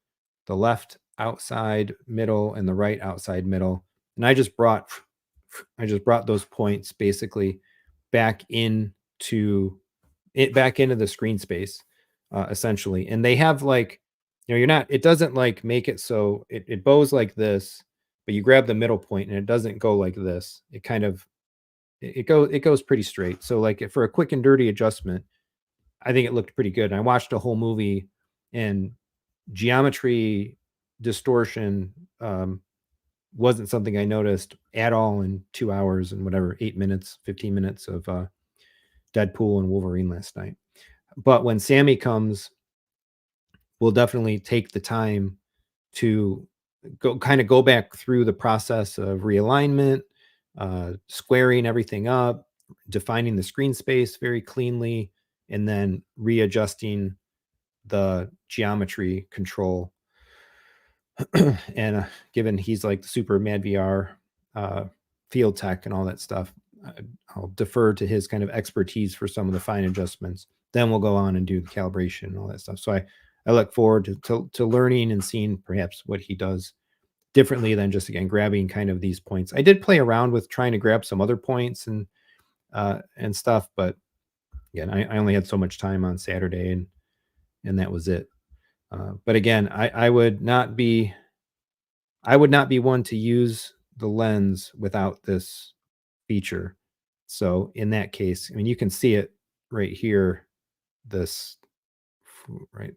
the left outside middle, and the right outside middle. And I just brought those points basically back into the screen space, essentially. And they have like, it doesn't like make it so it bows like this, but you grab the middle point and it doesn't go like this. It kind of, it goes pretty straight. So like for a quick and dirty adjustment, I think it looked pretty good. And I watched a whole movie, and geometry distortion wasn't something I noticed at all in 2 hours and whatever, 8 minutes, 15 minutes of Deadpool and Wolverine last night. But when Sammy comes, we'll definitely take the time to go back through the process of realignment, squaring everything up, defining the screen space very cleanly, and then readjusting the geometry control. And given he's like the super mad VR field tech and all that stuff, I'll defer to his kind of expertise for some of the fine adjustments. Then we'll go on and do the calibration and all that stuff. So I look forward to learning and seeing perhaps what he does differently than just, again, grabbing kind of these points. I did play around with trying to grab some other points and stuff, but again, I only had so much time on Saturday, and that was it. But again, I would not be one to use the lens without this feature. So in that case, I mean, you can see it right here, this, right?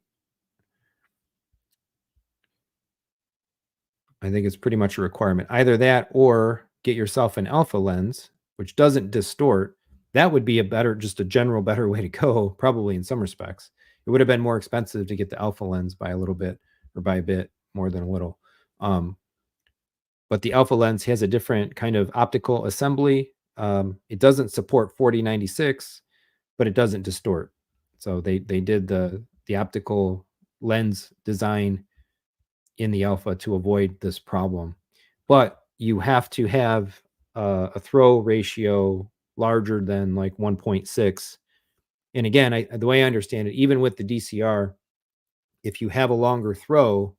I think it's pretty much a requirement. Either that or get yourself an alpha lens, which doesn't distort. That would be just a general better way to go, probably in some respects. It would have been more expensive to get the alpha lens by a little bit, or by a bit more than a little. But the alpha lens has a different kind of optical assembly. It doesn't support 4096, but it doesn't distort. So they did the optical lens design in the alpha to avoid this problem. But you have to have a throw ratio larger than like 1.6. And again, the way I understand it, even with the DCR, if you have a longer throw,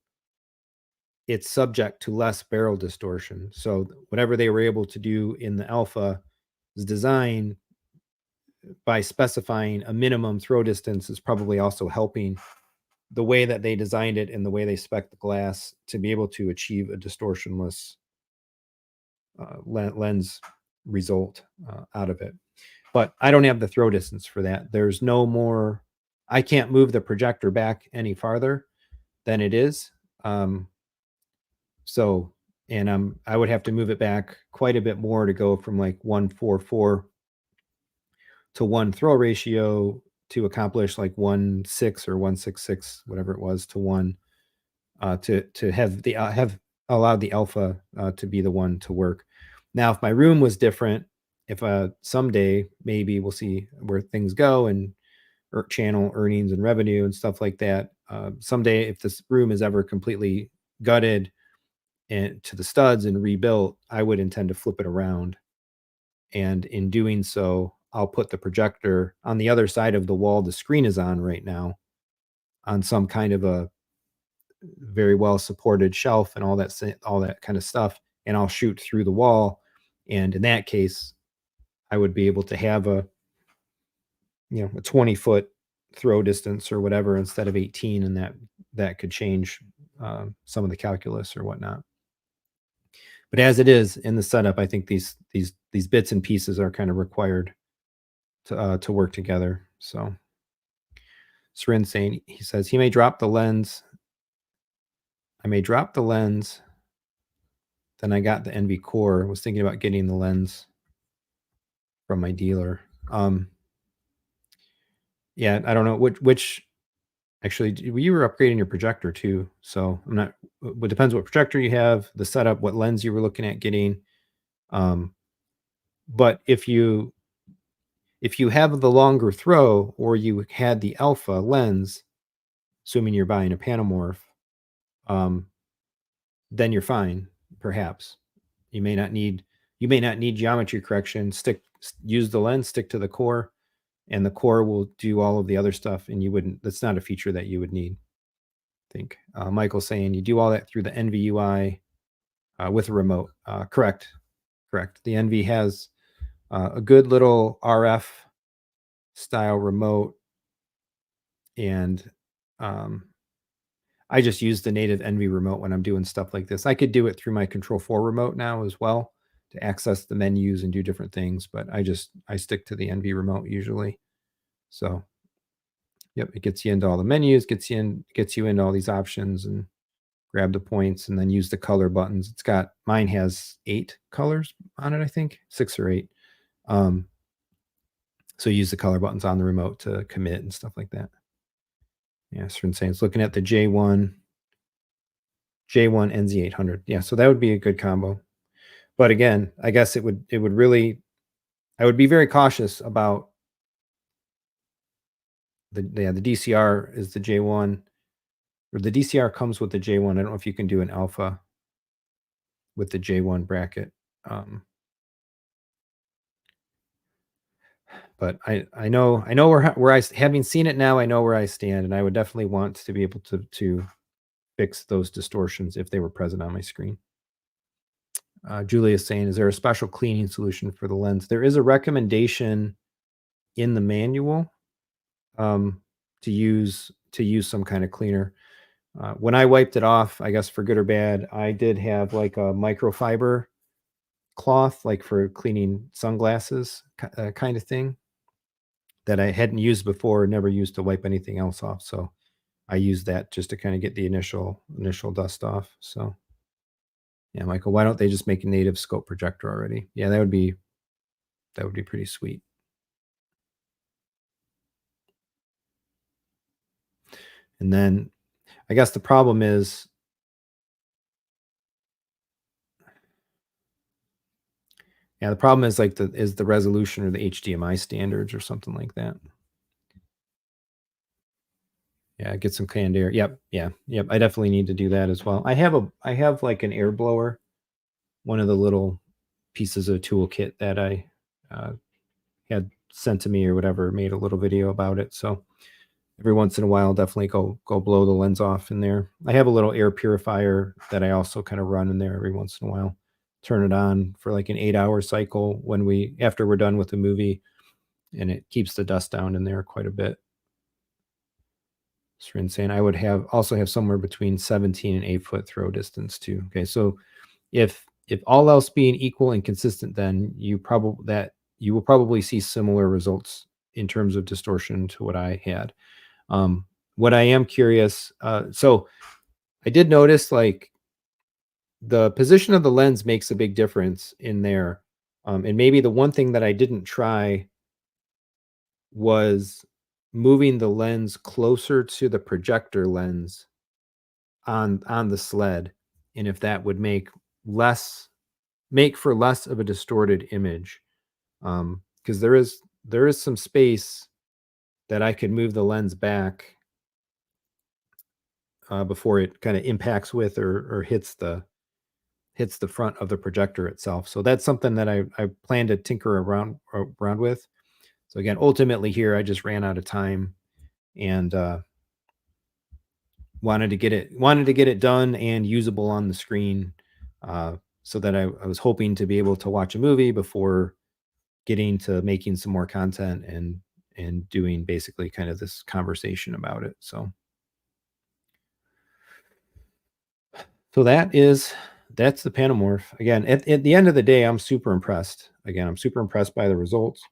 it's subject to less barrel distortion. So whatever they were able to do in the alpha is design by specifying a minimum throw distance is probably also helping the way that they designed it and the way they spec the glass to be able to achieve a distortionless lens result out of it. But I don't have the throw distance for that. There's no more, I can't move the projector back any farther than it is. So, and I would have to move it back quite a bit more to go from like 1.44 to 1 throw ratio to accomplish like 1.6 or 1.66, whatever it was, to 1, to have allowed the alpha to be the one to work. Now, if my room was different, if someday maybe we'll see where things go and channel earnings and revenue and stuff like that. Someday, if this room is ever completely gutted and to the studs and rebuilt, I would intend to flip it around. And in doing so, I'll put the projector on the other side of the wall the screen is on right now, on some kind of a very well supported shelf and all that kind of stuff, and I'll shoot through the wall. And in that case, I would be able to have a 20-foot throw distance or whatever instead of 18, and that could change some of the calculus or whatnot. But as it is in the setup, I think these bits and pieces are kind of required to work together. So Srin saying, he says he may drop the lens. I may drop the lens. Then I got the NV core. Was thinking about getting the lens from my dealer. Yeah, I don't know which. Actually, you were upgrading your projector too, so I'm not. It depends what projector you have, the setup, what lens you were looking at getting. But if you have the longer throw, or you had the alpha lens, assuming you're buying a Panamorph, then you're fine. Perhaps you may not need geometry correction. Use the lens, stick to the core, and the core will do all of the other stuff. And that's not a feature that you would need. I think Michael's saying you do all that through the NVUI with a remote. Correct. The NV has a good little RF style remote, and I just use the native NV remote when I'm doing stuff like this. I could do it through my Control 4 remote now as well to access the menus and do different things, but I stick to the NV remote usually. So, yep, it gets you into all the menus, gets you into all these options, and grab the points, and then use the color buttons. Mine has 8 colors on it, I think 6 or 8. So use the color buttons on the remote to commit and stuff like that. Yeah, Srin saying it's looking at the J1 NZ800. Yeah, so that would be a good combo. But again, I guess it would really, I would be very cautious about the DCR is the J1, or the DCR comes with the J1. I don't know if you can do an alpha with the J1 bracket. But I know where I, having seen it now, I know where I stand, and I would definitely want to be able to fix those distortions if they were present on my screen. Julia is saying, is there a special cleaning solution for the lens? There is a recommendation in the manual to use some kind of cleaner. When I wiped it off, I guess for good or bad, I did have like a microfiber cloth, like for cleaning sunglasses kind of thing, that I hadn't used before, never used to wipe anything else off. So I used that just to kind of get the initial dust off. So yeah, Michael, why don't they just make a native scope projector already? Yeah, that would be pretty sweet. And then I guess the problem is, yeah, the problem is like the resolution or the HDMI standards or something like that. Yeah, get some canned air. Yep, yeah, yep. I definitely need to do that as well. I have like an air blower, one of the little pieces of toolkit that I had sent to me or whatever, made a little video about it. So every once in a while, definitely go blow the lens off in there. I have a little air purifier that I also kind of run in there every once in a while. Turn it on for like an 8-hour cycle after we're done with the movie, and it keeps the dust down in there quite a bit. So insane. I would also have somewhere between 17 and 8-foot throw distance too. Okay, so if all else being equal and consistent, then you will probably see similar results in terms of distortion to what I had. What I am curious, so I did notice like the position of the lens makes a big difference in there. And maybe the one thing that I didn't try was moving the lens closer to the projector lens on the sled, and if that would make for less of a distorted image. Because there is some space that I could move the lens back before it kind of impacts with or hits the front of the projector itself. So that's something that I plan to tinker around with. So again, ultimately here, I just ran out of time and wanted to get it done and usable on the screen, so that I was hoping to be able to watch a movie before getting to making some more content and doing basically kind of this conversation about it. So that's the Panamorph. Again, at the end of the day, I'm super impressed. Again, I'm super impressed by the results.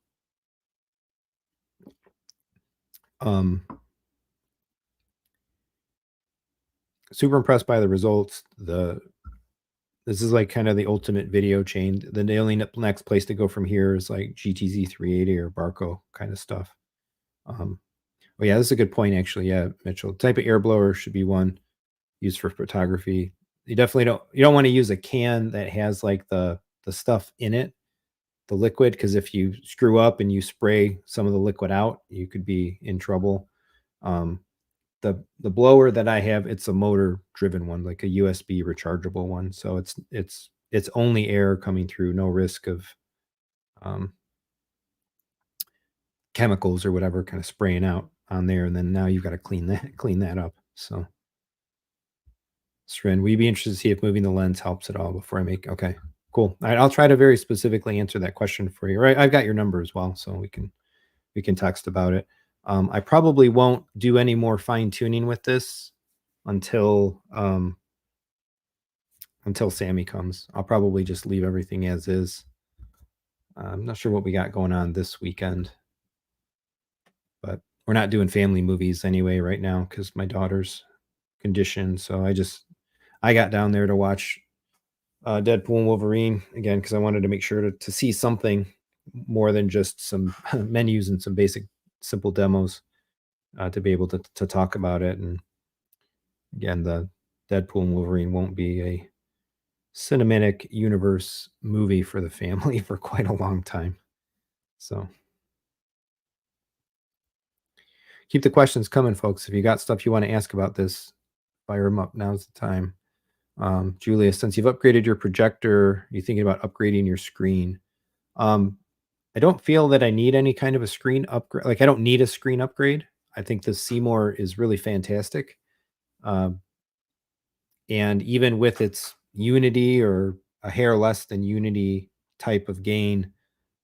Super impressed by the results. This is like kind of the ultimate video chain. The only next place to go from here is like GTZ 380 or Barco kind of stuff. Oh yeah, this is a good point actually. Yeah, Mitchell. Type of air blower should be one used for photography. You definitely don't want to use a can that has like the stuff in it, the liquid, because if you screw up and you spray some of the liquid out, you could be in trouble. The blower that I have, it's a motor driven one, like a USB rechargeable one. So it's only air coming through, no risk of chemicals or whatever kind of spraying out on there. And then now you've got to clean that up. So Sren, will you be interested to see if moving the lens helps at all before I make? Okay, cool. All right, I'll try to very specifically answer that question for you. Right, I've got your number as well, so we can text about it. I probably won't do any more fine tuning with this until Sammy comes. I'll probably just leave everything as is. I'm not sure what we got going on this weekend, but we're not doing family movies anyway right now because my daughter's condition. So I got down there to watch Deadpool and Wolverine again because I wanted to make sure to see something more than just some menus and some basic simple demos, to be able to talk about it. And again, the Deadpool and Wolverine won't be a cinematic universe movie for the family for quite a long time. So keep the questions coming, folks. If you got stuff you want to ask about this, fire them up. Now's the time. Julia, since you've upgraded your projector, you thinking about upgrading your screen? I don't feel that I need any kind of a screen upgrade. Like, I don't need a screen upgrade. I think the Seymour is really fantastic. And even with its Unity or a hair less than Unity type of gain,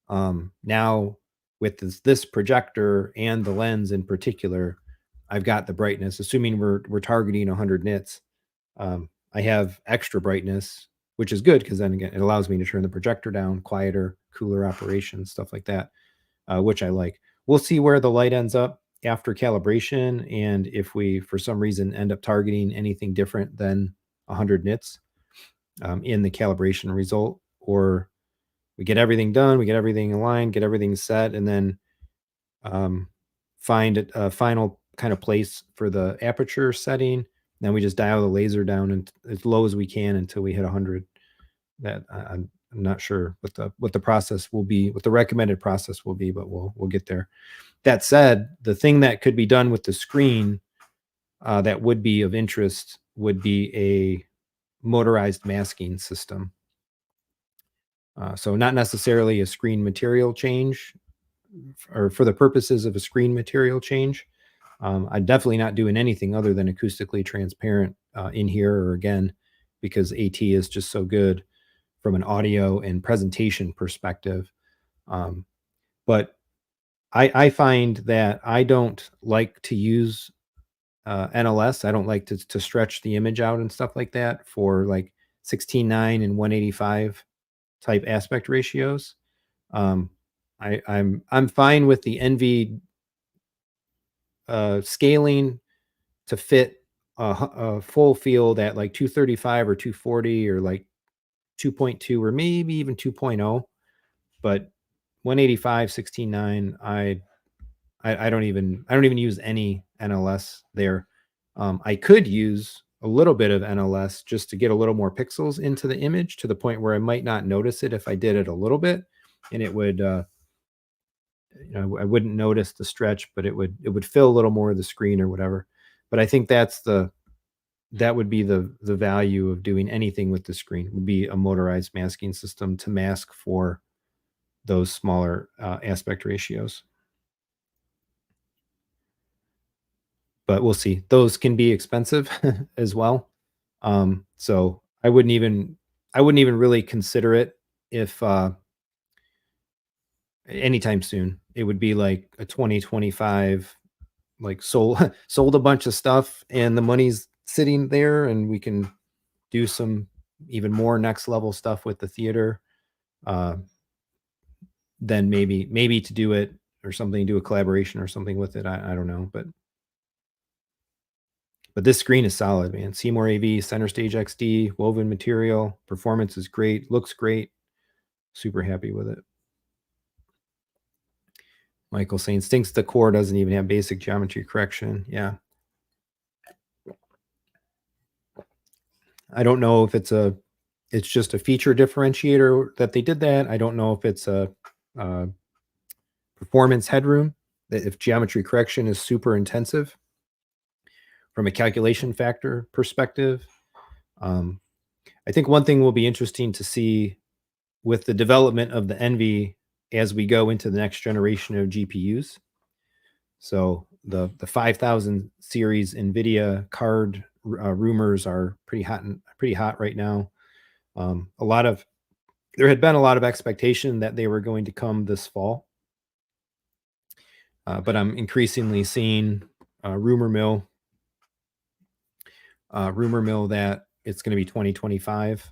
now with this projector and the lens in particular, I've got the brightness. Assuming we're targeting 100 nits, I have extra brightness, which is good because then again it allows me to turn the projector down, quieter, cooler operation, stuff like that, which I like. We'll see where the light ends up after calibration, and if we for some reason end up targeting anything different than 100 nits in the calibration result, or we get everything done, we get everything aligned, get everything set, and then find a final kind of place for the aperture setting. Then we just dial the laser down and as low as we can until we hit 100. That I'm not sure what the process will be, what the recommended process will be, but we'll get there. That said, the thing that could be done with the screen that would be of interest would be a motorized masking system. So not necessarily a screen material change, or for the purposes of a screen material change. I'm definitely not doing anything other than acoustically transparent in here, or again, because AT is just so good from an audio and presentation perspective. But I find that I don't like to use NLS. I don't like to stretch the image out and stuff like that for like 16:9 and 185 type aspect ratios. I'm fine with the NV scaling to fit a full field at like 235 or 240 or like 2.2 or maybe even 2.0, but 185 16:9, I don't even use any NLS there. I could use a little bit of NLS just to get a little more pixels into the image, to the point where I might not notice it if I did it a little bit, and it would I wouldn't notice the stretch, but it would fill a little more of the screen or whatever. But I think that would be the value of doing anything with the screen, would be a motorized masking system to mask for those smaller aspect ratios. But we'll see. Those can be expensive as well. So I wouldn't even really consider it if anytime soon. It would be like a 2025, like sold a bunch of stuff and the money's sitting there, and we can do some even more next level stuff with the theater. Then maybe to do it or something, do a collaboration or something with it. I don't know, but this screen is solid, man. Seymour AV, Center Stage XD, woven material, performance is great, looks great. Super happy with it. Michael saying stinks the core doesn't even have basic geometry correction. Yeah. I don't know if it's just a feature differentiator that they did that. I don't know if it's a performance headroom, that if geometry correction is super intensive from a calculation factor perspective. I think one thing will be interesting to see with the development of the Envy as we go into the next generation of GPUs. So the 5000 series NVIDIA card rumors are pretty hot right now. There had been a lot of expectation that they were going to come this fall, but I'm increasingly seeing rumor mill that it's going to be 2025.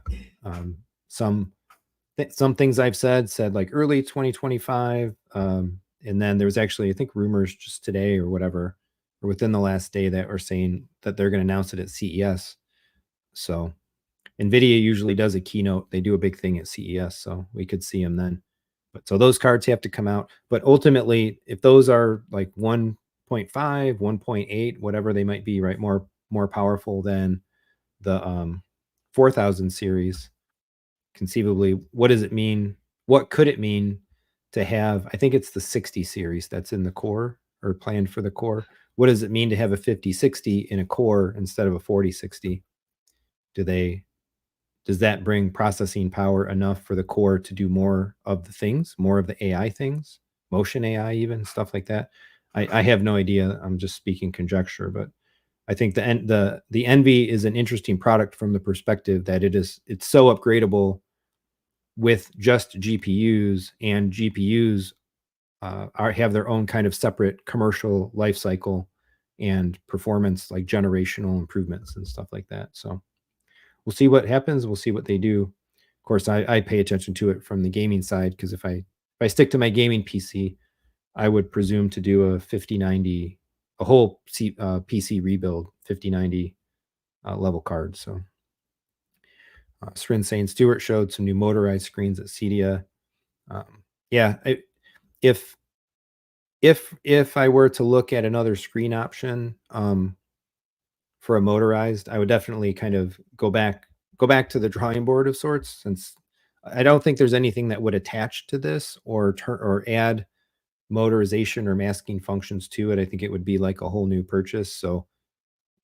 Some things I've said like early 2025. And then there was actually, I think, rumors just today or whatever, or within the last day, that are saying that they're going to announce it at CES. So NVIDIA usually does a keynote. They do a big thing at CES, so we could see them then. But so those cards have to come out. But ultimately, if those are like 1.5, 1.8, whatever they might be, right, more powerful than the 4000 series, conceivably, what does it mean? What could it mean to have, I think it's the 60 series that's in the core or planned for the core. what does it mean to have a 5060 in a core instead of a 4060? Does that bring processing power enough for the core to do more of the things, more of the AI things, motion AI, even stuff like that? I have no idea. I'm just speaking conjecture, but I think the Envy is an interesting product from the perspective that it's so upgradable with just GPUs, and GPUs have their own kind of separate commercial life cycle and performance, like generational improvements and stuff like that. So we'll see what happens. We'll see what they do. Of course, I pay attention to it from the gaming side, because if I stick to my gaming PC, I would presume to do a 5090, a whole PC rebuild, 5090 level card. So Srin saying Stewart showed some new motorized screens at Cedia. Yeah, if if I were to look at another screen option for a motorized, I would definitely kind of go back to the drawing board of sorts, since I don't think there's anything that would attach to this or add motorization or masking functions to it. I think it would be like a whole new purchase. So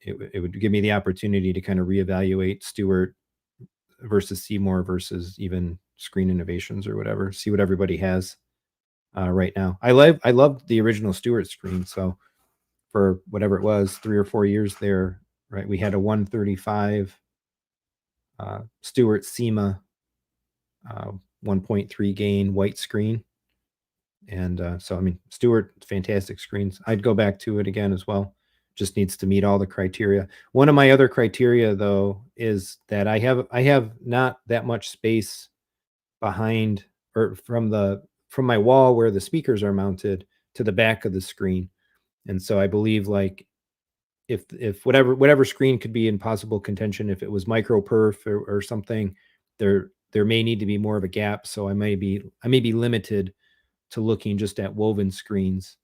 it would give me the opportunity to kind of reevaluate Stewart versus Seymour versus even Screen Innovations or whatever. See what everybody has right now. I loved the original Stewart screen. So for whatever it was, 3 or 4 years there, right? We had a 135 Stewart SEMA 1.3 gain white screen. And so, I mean, Stewart, fantastic screens. I'd go back to it again as well. Just needs to meet all the criteria. One of my other criteria, though, is that I have not that much space behind or from my wall where the speakers are mounted to the back of the screen. And so I believe, like, if whatever screen could be in possible contention, if it was micro perf or something, there may need to be more of a gap. So I may be limited to looking just at woven screens,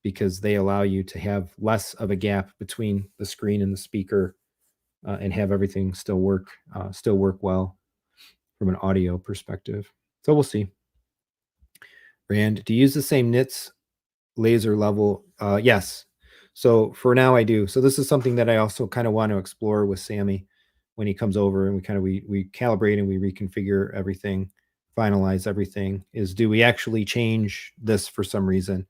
because they allow you to have less of a gap between the screen and the speaker, and have everything still work well from an audio perspective. So we'll see. Rand, do you use the same nits laser level? Yes. So for now I do. So this is something that I also kind of want to explore with Sammy when he comes over, and we calibrate and we reconfigure everything, finalize everything, is do we actually change this for some reason?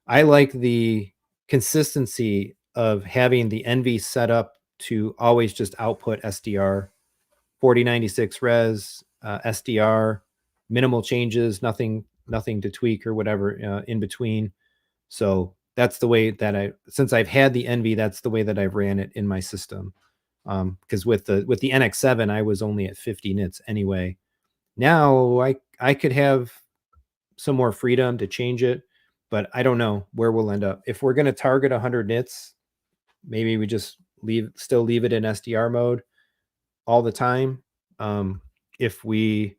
I like the consistency of having the Envy set up to always just output SDR, 4096 res, SDR, minimal changes, nothing to tweak or whatever in between. So that's the way that since I've had the Envy, that's the way that I've ran it in my system. Because with the NX7, I was only at 50 nits anyway. Now I could have some more freedom to change it, but I don't know where we'll end up. If we're going to target 100 nits, maybe we just still leave it in SDR mode all the time. If we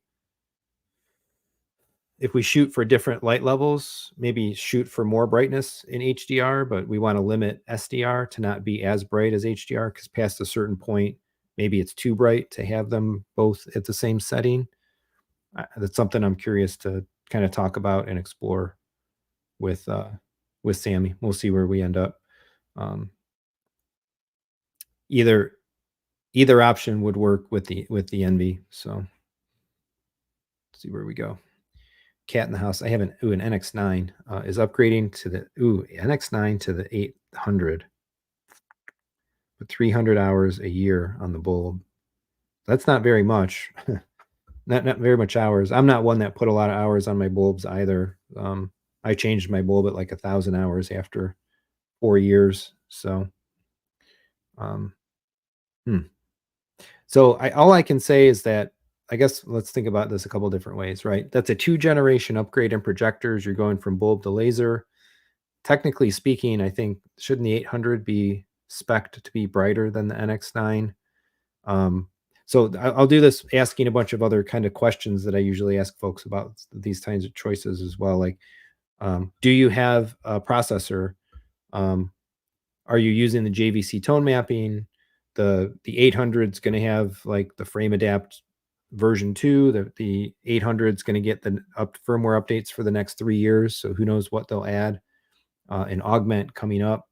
shoot for different light levels, maybe shoot for more brightness in HDR, but we want to limit SDR to not be as bright as HDR, because past a certain point, maybe it's too bright to have them both at the same setting. That's something I'm curious to kind of talk about and explore with Sammy. We'll see where we end up. Either option would work with the Envy. So let's see where we go. Cat in the house. I have an NX9 is upgrading to the NX9 to the 800 with 300 hours a year on the bulb. That's not very much. not very much hours. I'm not one that put a lot of hours on my bulbs either. I changed my bulb at like 1,000 hours after 4 years. So, so all I can say is that, I guess let's think about this a couple different ways, right? That's a 2-generation upgrade in projectors. You're going from bulb to laser. Technically speaking, I think, shouldn't the 800 be spec'd to be brighter than the NX9? So I'll do this asking a bunch of other kind of questions that I usually ask folks about these kinds of choices as well. Like, do you have a processor? Are you using the JVC tone mapping? The 800 is going to have like the frame adapt version 2. The 800 is going to get the firmware updates for the next 3 years. So who knows what they'll add. an augment coming up.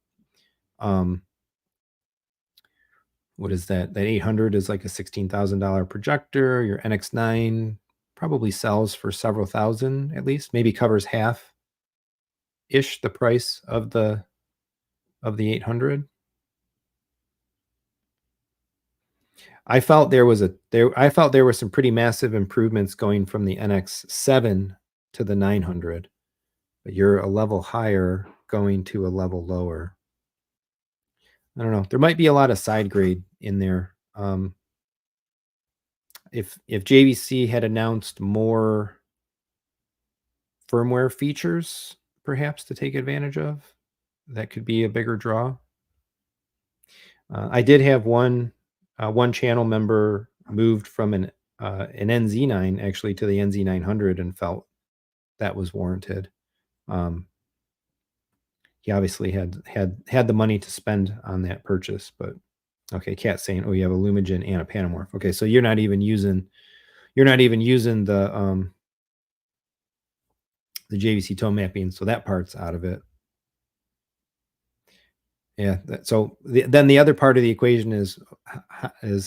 What is that? That 800 is like a $16,000 projector. Your NX9 probably sells for several thousand at least, maybe covers half ish the price of the 800. I felt there were some pretty massive improvements going from the NX7 to the 900, but you're a level higher going to a level lower. I don't know. There might be a lot of side grade in there. If JVC had announced more firmware features, perhaps to take advantage of, that could be a bigger draw. I did have one channel member moved from an NZ9 actually to the NZ900 and felt that was warranted. He obviously had the money to spend on that purchase, but okay, Cat saying, "Oh, you have a Lumigen and a Panamorph." Okay, so you're not even using the JVC tone mapping, so that part's out of it. Yeah. So then the other part of the equation is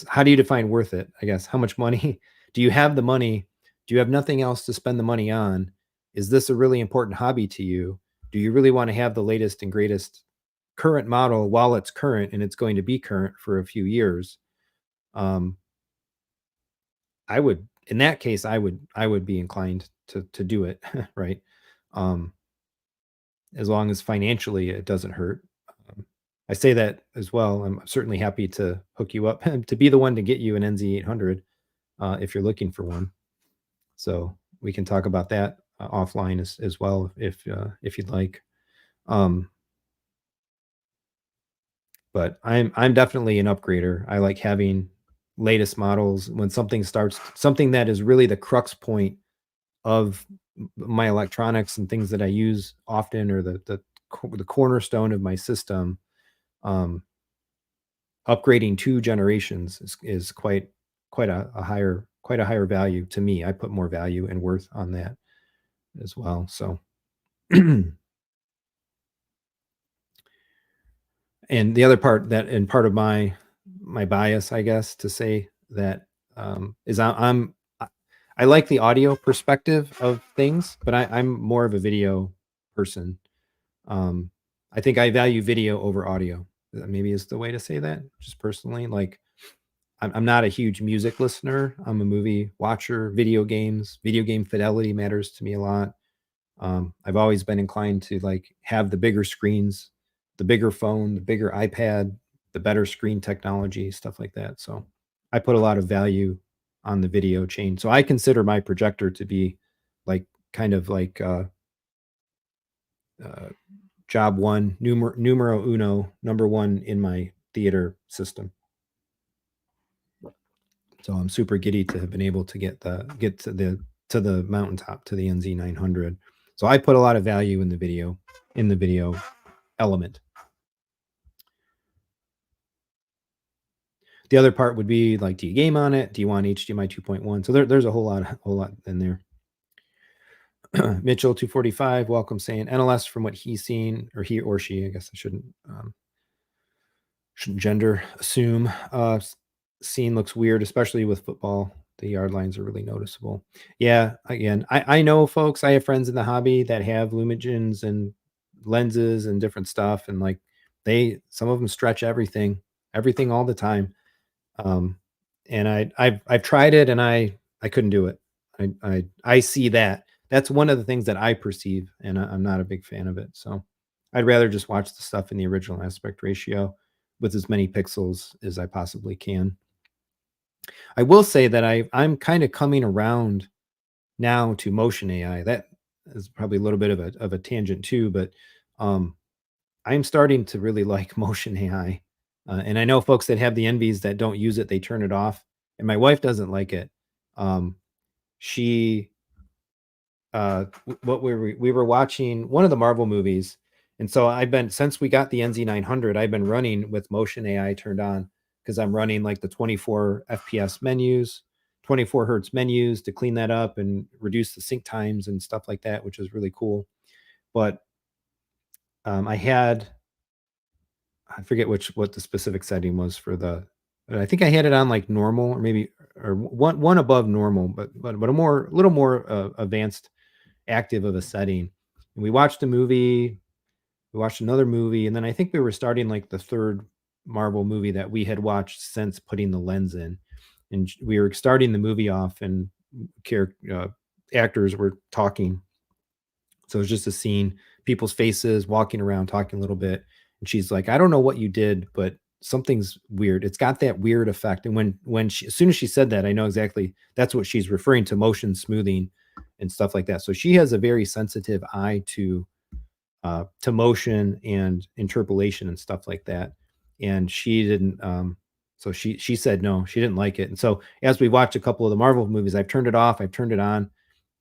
how do you define worth it? I guess how much money do you have the money? Do you have nothing else to spend the money on? Is this a really important hobby to you? Do you really want to have the latest and greatest current model while it's current and it's going to be current for a few years? I would, in that case, I would be inclined to do it, right? As long as financially it doesn't hurt. I say that as well. I'm certainly happy to hook you up to be the one to get you an NZ800 if you're looking for one. So we can talk about that offline as well if you'd like. But I'm definitely an upgrader. I like having latest models when something that is really the crux point of my electronics and things that I use often, or the cornerstone of my system. Upgrading 2 generations is quite a higher value to me. I put more value and worth on that as well. So, and the other part and part of my bias, I guess, to say that is I like the audio perspective of things, but I'm more of a video person. I think I value video over audio. Maybe is the way to say that. Just personally, like I'm not a huge music listener. I'm a movie watcher. Video game fidelity matters to me a lot. I've always been inclined to like have the bigger screens, the bigger phone, the bigger iPad, the better screen technology, stuff like that. So I put a lot of value on the video chain. So I consider my projector to be like kind of like uh, job one, numero uno, number one in my theater system. So I'm super giddy to have been able to get to the mountaintop, to the NZ900. So I put a lot of value in the video element. The other part would be like, do you game on it? Do you want HDMI 2.1? So there's a whole lot in there. Mitchell 245, welcome, saying NLS from what he's seen, or he or she, I guess I shouldn't gender assume. Scene looks weird, especially with football. The yard lines are really noticeable. Yeah, again, I know folks. I have friends in the hobby that have Lumigens and lenses and different stuff, and like some of them stretch everything all the time. And I've tried it, and I couldn't do it. I see that. That's one of the things that I perceive, and I'm not a big fan of it. So I'd rather just watch the stuff in the original aspect ratio with as many pixels as I possibly can. I will say that I'm kind of coming around now to motion AI. That is probably a little bit of a tangent too, but I'm starting to really like motion AI. And I know folks that have the envies that don't use it, they turn it off. And my wife doesn't like it. She what we were watching one of the Marvel movies, and so I've been, since we got the NZ900, I've been running with motion AI turned on, because I'm running like the 24 FPS menus, 24 hertz menus to clean that up and reduce the sync times and stuff like that, which is really cool. But I forget what the specific setting was for the. I think I had it on like normal, or maybe or one above normal, but a little more advanced, active of a setting. And we watched a movie. We watched another movie, and then I think we were starting like the third Marvel movie that we had watched since putting the lens in, and we were starting the movie off, and actors were talking. So it was just a scene, people's faces, walking around, talking a little bit, and she's like, "I don't know what you did, but something's weird. It's got that weird effect." And as soon as she said that, I know exactly that's what she's referring to: motion smoothing and stuff like that. So she has a very sensitive eye to motion and interpolation and stuff like that. And she didn't. So she said no, she didn't like it. And so as we watched a couple of the Marvel movies, I've turned it off, I've turned it on,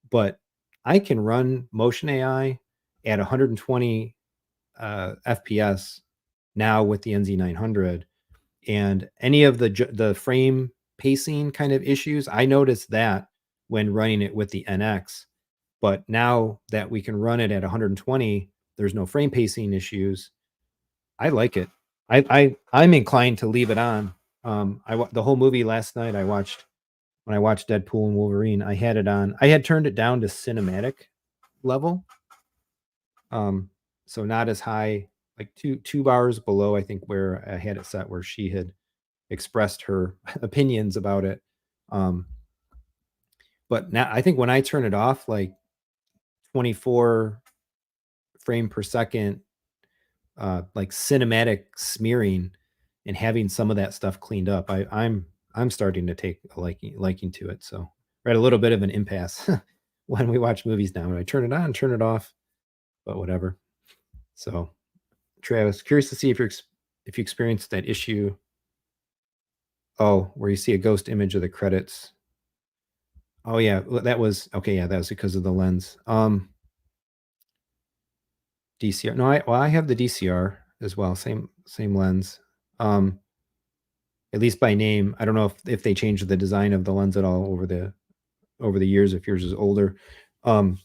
but I can run motion AI at 120 FPS now with the NZ900, and any of the frame pacing kind of issues, I noticed that when running it with the NX. But now that we can run it at 120, there's no frame pacing issues. I like it. I'm inclined to leave it on. The whole movie last night I watched when I watched Deadpool and Wolverine. I had it on. I had turned it down to cinematic level, um, so not as high, like two bars below. I think where I had it set, where she had expressed her opinions about it. Um, but now I think when I turn it off, like 24 frame per second, like cinematic smearing and having some of that stuff cleaned up, I'm starting to take a liking to it. So we're at a little bit of an impasse when we watch movies now. When I turn it on, turn it off, but whatever. So Travis, curious to see if you experienced that issue. Oh, where you see a ghost image of the credits. Oh yeah, that was okay. Yeah, that was because of the lens. DCR. No, I have the DCR as well. Same lens. Um, at least by name. I don't know if they changed the design of the lens at all over the years. If yours is older. Um,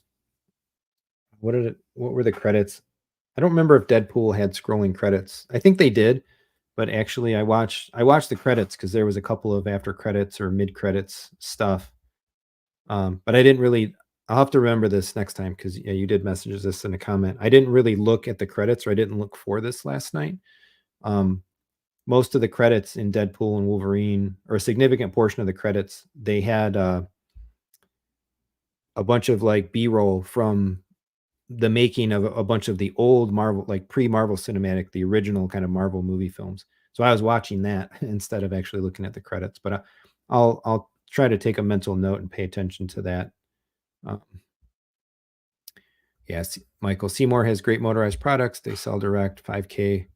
what were the credits? I don't remember if Deadpool had scrolling credits. I think they did, but actually I watched the credits because there was a couple of after credits or mid credits stuff. But I didn't really. I'll have to remember this next time because yeah, you did message this in a comment. I didn't really look at the credits, or I didn't look for this last night. Um, Most of the credits in Deadpool and Wolverine, or a significant portion of the credits, they had a bunch of like B-roll from the making of a bunch of the old Marvel, like pre-Marvel Cinematic, the original kind of Marvel movie films. So I was watching that instead of actually looking at the credits. But I'll try to take a mental note and pay attention to that. Um, yes, Michael Seymour has great motorized products. They sell direct 5K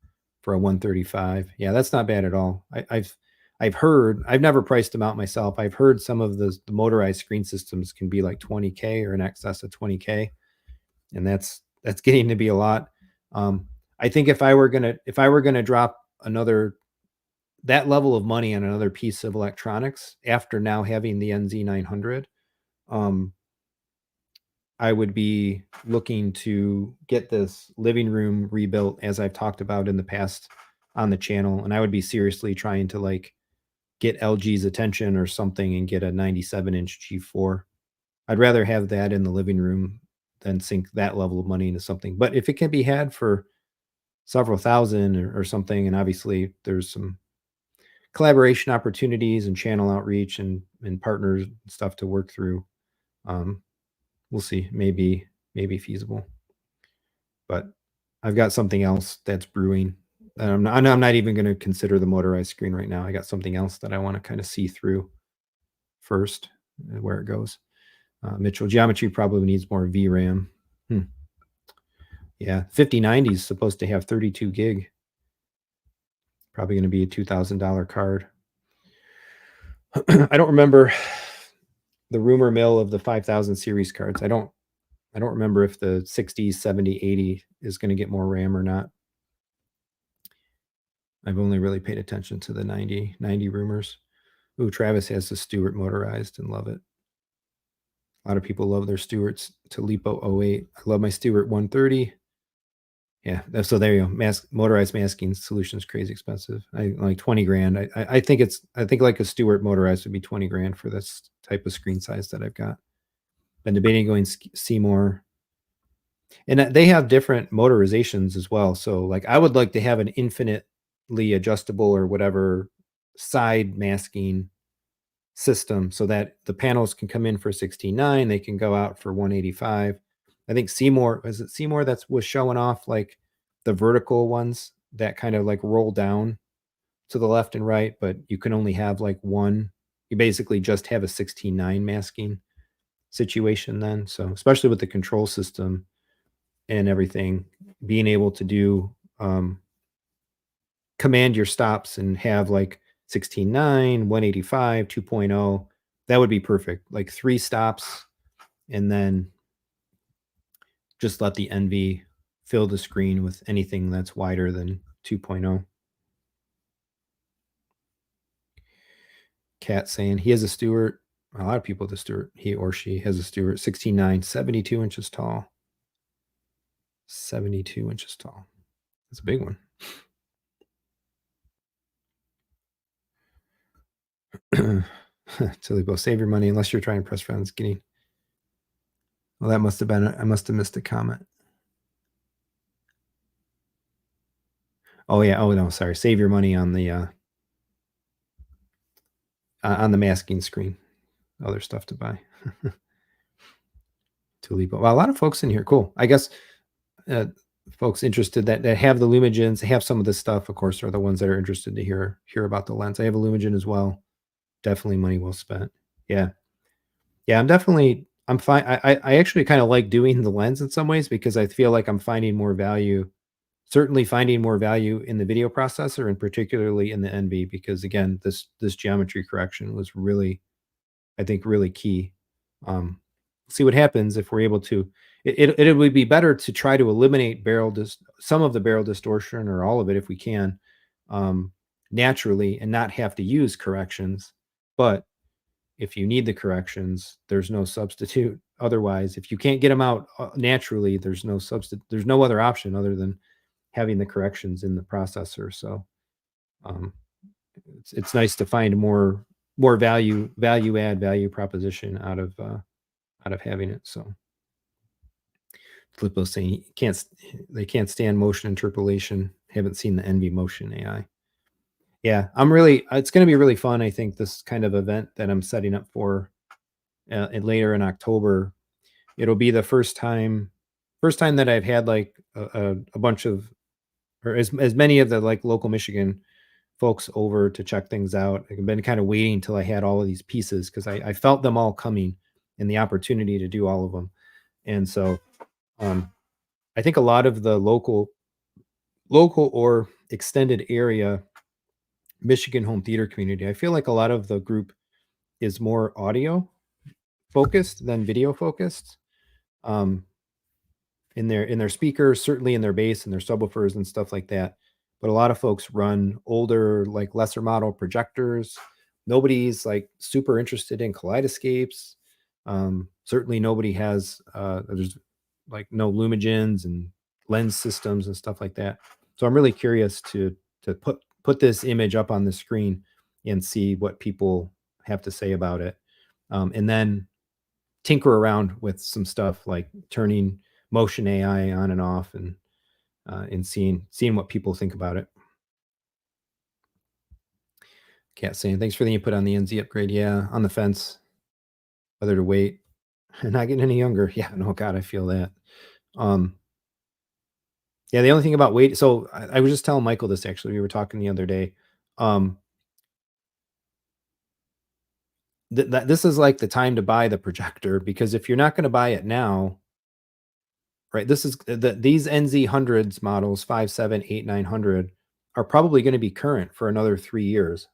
for a 135. Yeah, that's not bad at all. I've heard. I've never priced them out myself. I've heard some of the motorized screen systems can be like 20K or in excess of 20K, and that's getting to be a lot. I think if I were gonna drop another that level of money on another piece of electronics after now having the NZ900, um, I would be looking to get this living room rebuilt, as I've talked about in the past on the channel, and I would be seriously trying to like get LG's attention or something and get a 97-inch G4. I'd rather have that in the living room than sink that level of money into something. But if it can be had for several thousand or something, and obviously there's some collaboration opportunities and channel outreach and partners and stuff to work through. Um, we'll see. Maybe feasible. But I've got something else that's brewing. And I'm not even going to consider the motorized screen right now. I got something else that I want to kind of see through first, where it goes. Mitchell, geometry probably needs more VRAM. Yeah, 5090 is supposed to have 32 gig. Probably going to be a $2,000 card. I don't remember the rumor mill of the 5000 series cards. I don't remember if the 60, 70, 80 is going to get more RAM or not. I've only really paid attention to the 90 rumors. Ooh, Travis has the Stewart motorized and love it. A lot of people love their Stewarts. Tolepo 08. I love my Stewart 130. Yeah. So there you go. Motorized masking solution is crazy expensive. I like 20 grand. I think I think like a Stewart motorized would be 20 grand for this type of screen size that I've got. Been debating going Seymour. And they have different motorizations as well. So like I would like to have an infinitely adjustable or whatever side masking system so that the panels can come in for 16.9, they can go out for 185. I think Seymour, is it Seymour that was showing off like the vertical ones that kind of like roll down to the left and right, but you can only have like one. You basically just have a 16.9 masking situation then. So especially with the control system and everything, being able to do command your stops and have like 16.9, 185, 2.0, that would be perfect. Like 3 stops and then just let the NV fill the screen with anything that's wider than 2.0. Cat saying he has a Stewart. A lot of people have a Stewart. He or she has a Stewart 16.9, 72 inches tall. 72 inches tall. That's a big one. Tillybo, save your money unless you're trying to press friends. Getting. Well, that must have been. I must have missed a comment. Oh yeah. Oh no, sorry. Save your money on the masking screen. Other stuff to buy. Tulipo. Well, a lot of folks in here. Cool. I guess folks interested that have the Lumigens, have some of this stuff, of course, are the ones that are interested to hear about the lens. I have a Lumigen as well. Definitely money well spent. Yeah. Yeah, I'm fine. I actually kind of like doing the lens in some ways because I feel like I'm finding more value, certainly finding more value in the video processor and particularly in the NV because again, this geometry correction was really, I think, really key. See what happens if we're able to. It would be better to try to eliminate some of the barrel distortion or all of it if we can, naturally, and not have to use corrections. But if you need the corrections, there's no substitute. Otherwise, if you can't get them out naturally, there's no substitute. There's no other option other than having the corrections in the processor. So um, it's nice to find more value proposition out of having it. So Flippo saying they can't stand motion interpolation. Haven't seen the Envy Motion AI. Yeah, it's going to be really fun. I think this kind of event that I'm setting up for later in October, it'll be the first time that I've had like a bunch of, or as many of the like local Michigan folks over to check things out. I've been kind of waiting until I had all of these pieces because I felt them all coming and the opportunity to do all of them. And so I think a lot of the local or extended area Michigan home theater community, I feel like a lot of the group is more audio focused than video focused. In their speakers, certainly in their bass and their subwoofers and stuff like that. But a lot of folks run older, like lesser model projectors. Nobody's like super interested in Kaleidescapes. Certainly nobody has there's like no Lumigens and lens systems and stuff like that. So I'm really curious to put this image up on the screen and see what people have to say about it. And then tinker around with some stuff like turning motion AI on and off and seeing what people think about it. Cat saying thanks for the input on the NZ upgrade. Yeah, on the fence, whether to wait and not getting any younger. Yeah, no, God, I feel that. Yeah, the only thing about wait. So I was just telling Michael this actually. We were talking the other day. This is like the time to buy the projector because if you're not going to buy it now, right? This is these NZ hundreds models 5, 7, 8, 900 are probably going to be current for another 3 years.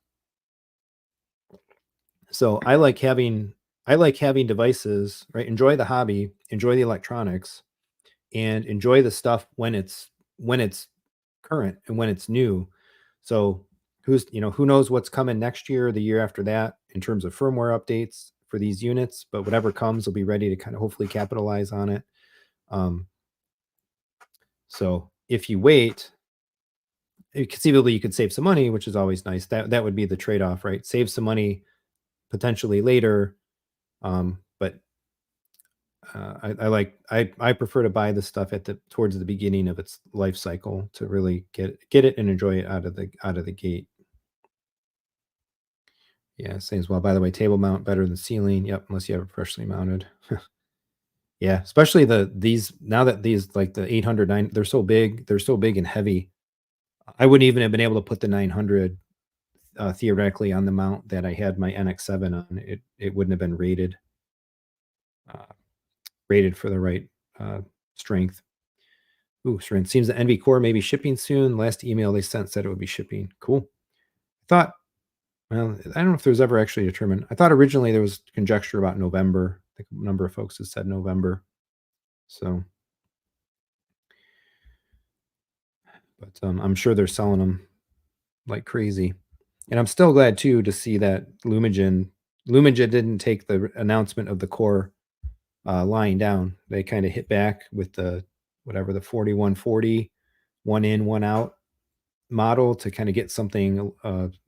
So I like having devices, right? Enjoy the hobby, enjoy the electronics, and enjoy the stuff when it's current and when it's new. So who knows what's coming next year or the year after that in terms of firmware updates for these units, but whatever comes, will be ready to kind of hopefully capitalize on it. So if you wait, conceivably you could save some money, which is always nice. That would be the trade-off, right? Save some money potentially later. But I prefer to buy the stuff at the towards the beginning of its life cycle to really get it and enjoy it out of the gate. Yeah, same as well. By the way, table mount better than ceiling. Yep, unless you have it freshly mounted. Yeah, especially these now that these like the 800 9 they're so big and heavy. I wouldn't even have been able to put the 900 theoretically on the mount that I had my NX7 on. It wouldn't have been uh, rated for the right uh, strength. Ooh, strength. Seems the NV Core may be shipping soon. Last email they sent said it would be shipping. Cool. I thought, well, I don't know if there's ever actually determined. I thought originally there was conjecture about November. I think a number of folks have said November. So, but I'm sure they're selling them like crazy. And I'm still glad too to see that Lumagen didn't take the announcement of the core lying down. They kind of hit back with the whatever the 4140 one in, one out model to kind of get something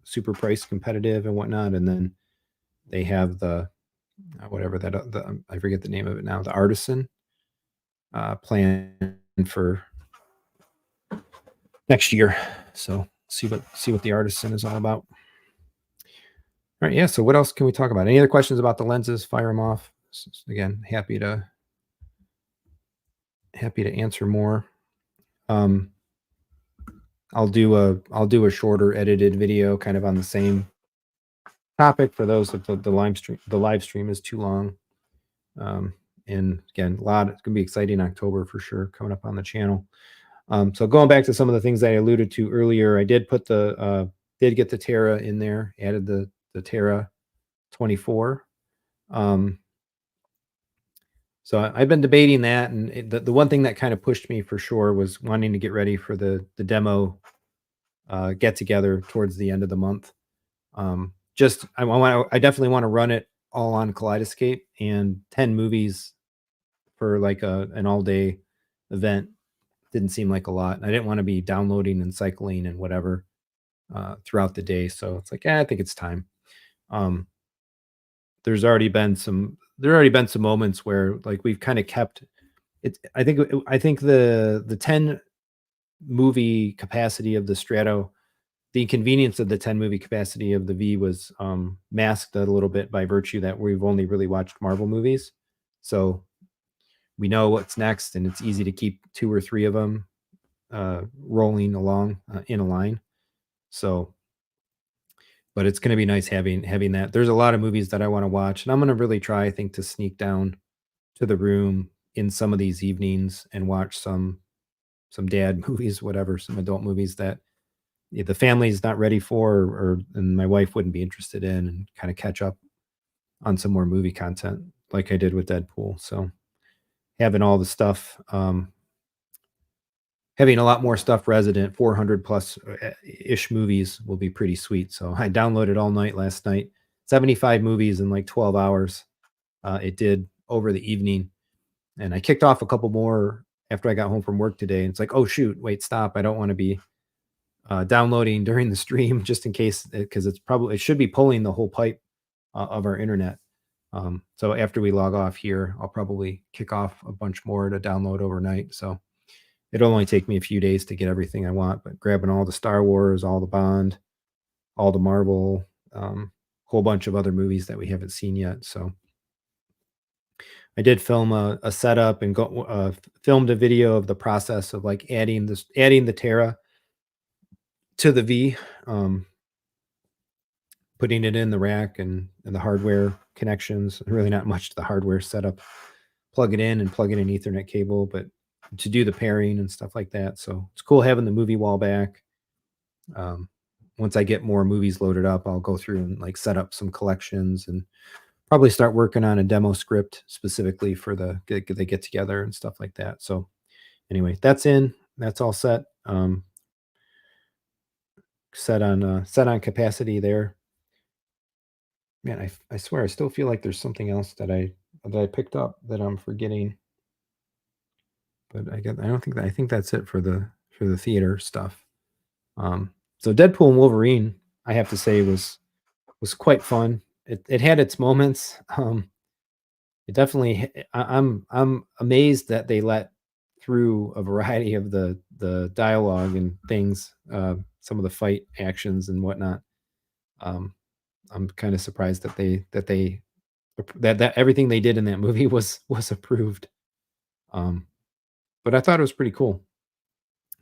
super price competitive and whatnot. And then they have the whatever I forget the name of it now, the Artisan plan for next year. So see what the Artisan is all about. All right, yeah. So what else can we talk about? Any other questions about the lenses? Fire them off. Again, happy to answer more. I'll do a shorter edited video kind of on the same topic for those if the live stream is too long. And again, it's gonna be exciting October for sure coming up on the channel. So going back to some of the things I alluded to earlier, I did put did get the Terra in there, added the Terra 24. So I've been debating that, and the one thing that kind of pushed me for sure was wanting to get ready for the demo get together towards the end of the month. I definitely want to run it all on Kaleidescape, and 10 movies for like an all day event didn't seem like a lot. I didn't want to be downloading and cycling and whatever throughout the day. So it's like, I think it's time. Um, there's already been some moments where like we've kind of kept it. I think the 10 movie capacity of the Strato, the inconvenience of the 10 movie capacity of the V was masked a little bit by virtue that we've only really watched Marvel movies. So we know what's next, and it's easy to keep 2 or 3 of them rolling along in a line. So, but it's going to be nice having that. There's a lot of movies that I want to watch, and I'm going to really try, I think, to sneak down to the room in some of these evenings and watch some dad movies, whatever, some adult movies that the family's not ready for, and my wife wouldn't be interested in, and kind of catch up on some more movie content like I did with Deadpool. So having all the stuff, having a lot more stuff resident, 400 plus ish movies will be pretty sweet. So I downloaded all night last night, 75 movies in like 12 hours. It did over the evening. And I kicked off a couple more after I got home from work today. And it's like, oh, shoot, wait, stop. I don't want to be downloading during the stream just in case, because it should be pulling the whole pipe of our internet. So after we log off here, I'll probably kick off a bunch more to download overnight. So it'll only take me a few days to get everything I want, but grabbing all the Star Wars, all the Bond, all the Marvel, whole bunch of other movies that we haven't seen yet. So I did film a setup and filmed a video of the process of like adding the Terra to the V, putting it in the rack and the hardware connections. Really not much to the hardware setup. Plug it in and plug in an Ethernet cable, but to do the pairing and stuff like that. So it's cool having the movie wall back. Once I get more movies loaded up, I'll go through and like set up some collections and probably start working on a demo script specifically for the get together and stuff like that. So anyway, that's all set. Set on capacity there. Man, I swear I still feel like there's something else that I picked up that I'm forgetting. But I think that's it for theater stuff. So Deadpool and Wolverine, I have to say, was quite fun. It had its moments. It definitely. I'm amazed that they let through a variety of the dialogue and things, some of the fight actions and whatnot. Um, I'm kind of surprised that that everything they did in that movie was approved. Um, but I thought it was pretty cool.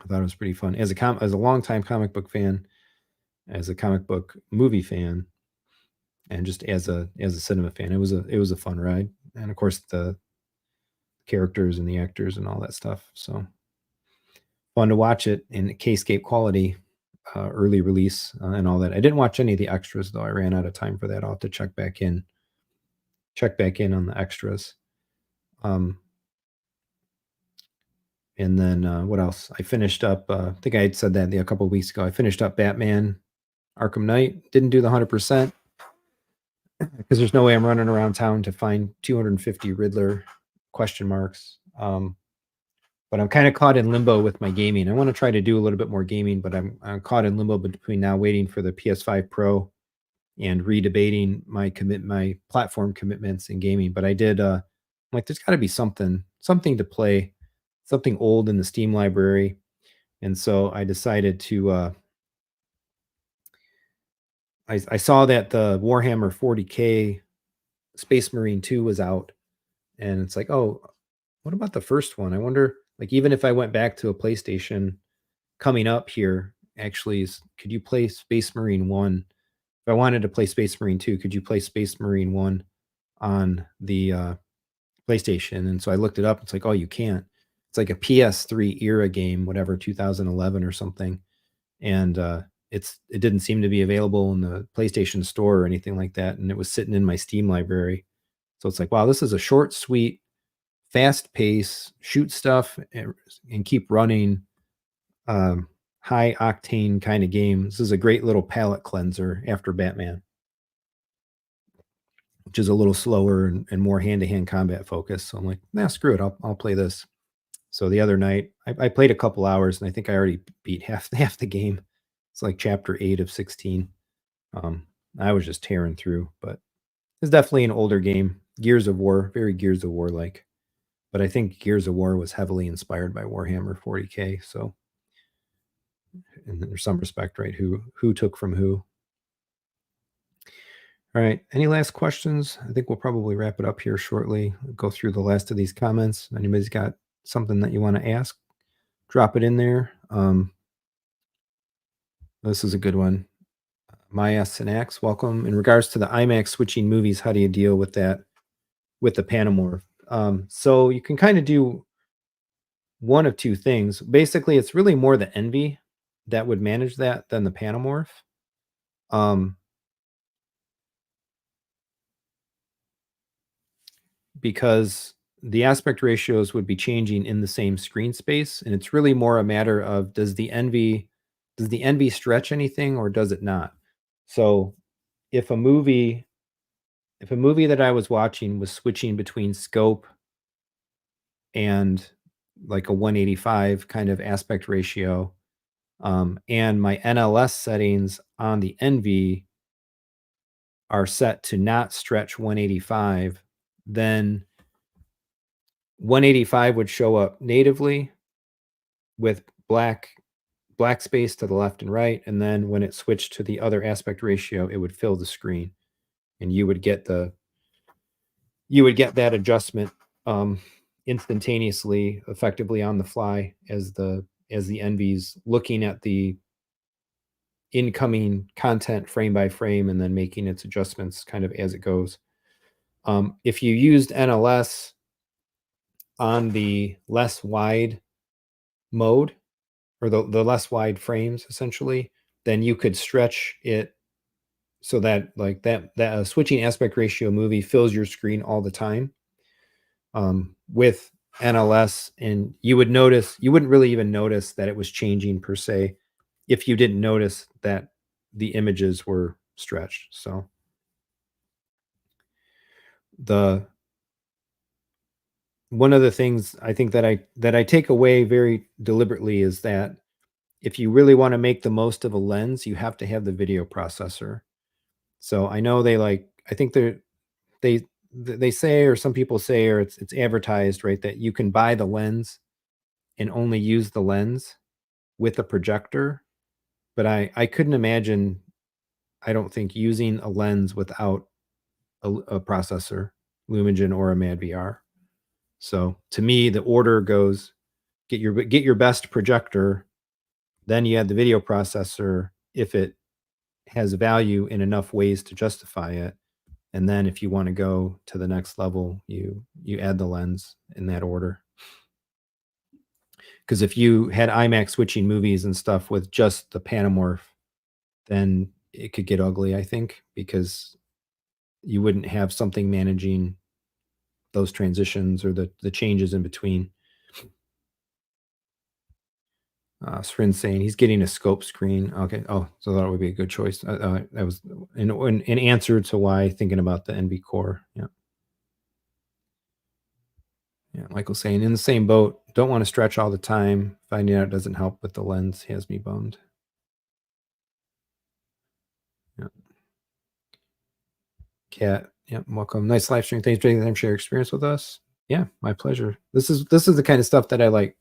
I thought it was pretty fun as a longtime comic book fan, as a comic book movie fan, and just as a cinema fan. It was a fun ride, and of course the characters and the actors and all that stuff. So fun to watch it in Kscape quality, early release, and all that. I didn't watch any of the extras though. I ran out of time for that. I'll have to check back in on the extras. Um, and then what else? I finished up. I think I had said that a couple of weeks ago. I finished up Batman Arkham Knight. Didn't do the 100% because there's no way I'm running around town to find 250 Riddler question marks. But I'm kind of caught in limbo with my gaming. I want to try to do a little bit more gaming, but I'm caught in limbo between now waiting for the PS5 Pro and redebating my platform commitments in gaming. But I did like there's got to be something to play, something old in the Steam library, and so I decided to. I saw that the Warhammer 40K Space Marine 2 was out, and it's like, oh, what about the first one? I wonder, like, even if I went back to a PlayStation coming up here, actually, could you play Space Marine 1? If I wanted to play Space Marine 2, could you play Space Marine 1 on the PlayStation? And so I looked it up. It's like, oh, you can't. It's like a PS3 era game, whatever, 2011 or something. And it didn't seem to be available in the PlayStation Store or anything like that. And it was sitting in my Steam library. So it's like, wow, this is a short, sweet, fast pace, shoot stuff and keep running, high octane kind of game. This is a great little palate cleanser after Batman, which is a little slower and more hand to hand combat focused. So I'm like, nah, screw it. I'll play this. So the other night, I played a couple hours, and I think I already beat half the game. It's like chapter 8 of 16. I was just tearing through, but it's definitely an older game. Gears of War, very Gears of War like. But I think Gears of War was heavily inspired by Warhammer 40K. So, in there's some respect, right? Who took from who? All right. Any last questions? I think we'll probably wrap it up here shortly. Go through the last of these comments. Anybody's got something that you want to ask? Drop it in there. This is a good one. Maya Sinax, welcome. In regards to the IMAX switching movies, how do you deal with that with the Panamorph? So you can kind of do one of two things. Basically, it's really more the Envy that would manage that than the Panamorph. Because the aspect ratios would be changing in the same screen space, and it's really more a matter of does the Envy stretch anything or does it not? So if a movie that I was watching was switching between scope and like a 185 kind of aspect ratio, and my NLS settings on the Envy are set to not stretch 185, then 185 would show up natively with black space to the left and right, and then when it switched to the other aspect ratio, it would fill the screen, and you would get that adjustment instantaneously, effectively on the fly as the Envy's looking at the incoming content frame by frame and then making its adjustments kind of as it goes. If you used NLS on the less wide mode, or the less wide frames essentially, then you could stretch it so that like that switching aspect ratio movie fills your screen all the time, with NLS, and you wouldn't really even notice that it was changing per se if you didn't notice that the images were stretched. So the one of the things I think that I take away very deliberately is that if you really want to make the most of a lens, you have to have the video processor. So I know I think they they say, or some people say, or it's advertised, right, that you can buy the lens and only use the lens with a projector. But I couldn't imagine, I don't think, using a lens without a processor, Lumigen or a MadVR. So to me, the order goes: get your best projector, then you add the video processor if it has value in enough ways to justify it, and then if you want to go to the next level, you add the lens in that order. Because if you had IMAX switching movies and stuff with just the Panamorph, then it could get ugly, I think, because you wouldn't have something managing those transitions or the changes in between. Srin's saying he's getting a scope screen. Okay. Oh, so that would be a good choice. That was in answer to why thinking about the NV Core. Yeah. Yeah. Michael's saying in the same boat. Don't want to stretch all the time. Finding out it doesn't help with the lens has me bummed. Yeah. Cat. Yeah. Welcome. Nice live stream. Thanks for taking the time to share your experience with us. Yeah, my pleasure. This is the kind of stuff that I like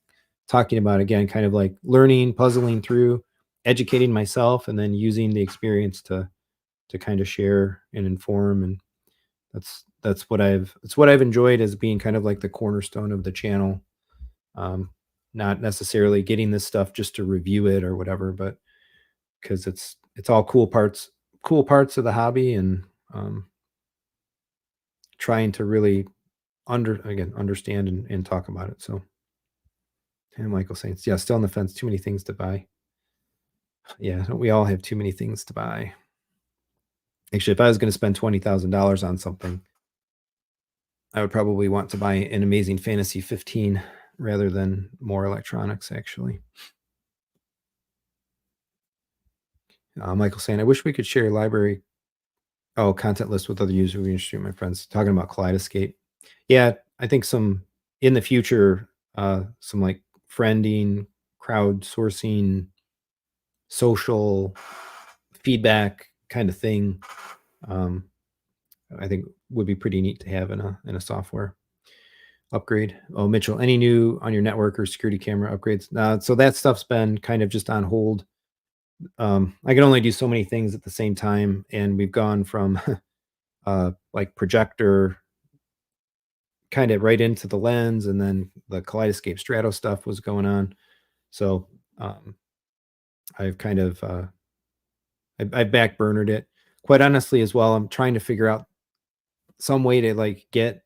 talking about, again, kind of like learning, puzzling through, educating myself, and then using the experience to kind of share and inform. And that's what I've enjoyed as being kind of like the cornerstone of the channel. Not necessarily getting this stuff just to review it or whatever, but because it's all cool parts of the hobby, and trying to really understand and talk about it. So, and Michael saying, yeah, still on the fence, too many things to buy. Yeah, we all have too many things to buy. Actually, if I was going to spend $20,000 on something, I would probably want to buy an Amazing Fantasy 15 rather than more electronics, actually. Michael saying, I wish we could share library content list with other users who are interested, my friends. Talking about Kaleidescape. Yeah, I think some in the future, some like friending, crowdsourcing, social feedback kind of thing. I think would be pretty neat to have in a software upgrade. Oh, Mitchell, any new on your network or security camera upgrades? So that stuff's been kind of just on hold. I can only do so many things at the same time, and we've gone from like projector kind of right into the lens, and then the Kaleidescape Strato stuff was going on. So I've kind of I backburnered it. Quite honestly, as well, I'm trying to figure out some way to like get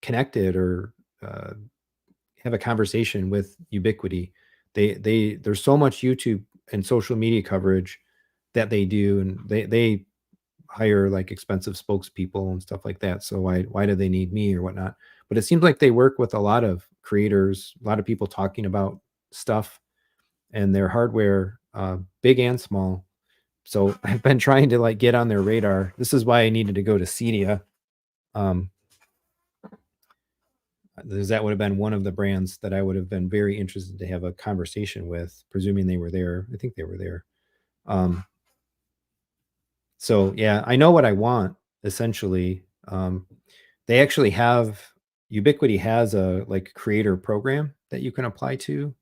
connected or have a conversation with Ubiquity. There's so much YouTube and social media coverage that they do, and they hire like expensive spokespeople and stuff like that. So why do they need me or whatnot? But it seems like they work with a lot of creators, a lot of people talking about stuff and their hardware, big and small. So I've been trying to like get on their radar. This is why I needed to go to Cedia. Because that would have been one of the brands that I would have been very interested to have a conversation with, presuming they were there. I think they were there. So yeah, I know what I want essentially. They actually have Ubiquity has a like creator program that you can apply to,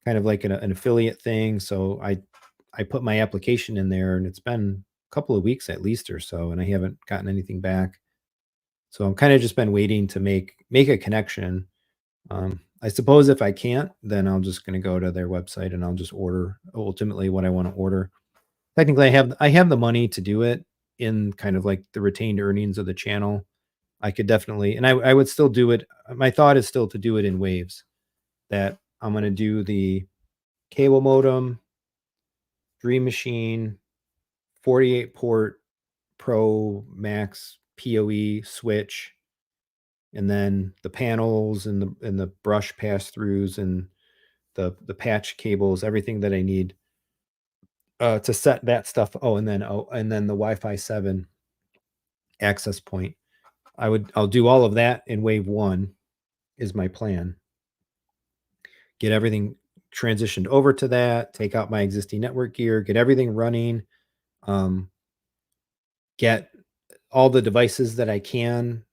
kind of like an affiliate thing. So I put my application in there, and it's been a couple of weeks at least or so, and I haven't gotten anything back. So I'm kind of just been waiting to make a connection. I suppose if I can't, then I'm just going to go to their website and I'll just order ultimately what I want to order. Technically, I have the money to do it in kind of like the retained earnings of the channel. I could definitely, and I would still do it. My thought is still to do it in waves. That I'm going to do the cable modem, Dream Machine, 48 port Pro Max PoE switch, and then the panels and the brush pass throughs and the patch cables, everything that I need to set that stuff. And then the Wi-Fi 7 access point. I'll do all of that in wave one is my plan. Get everything transitioned over to that, take out my existing network gear, get everything running, get all the devices that I can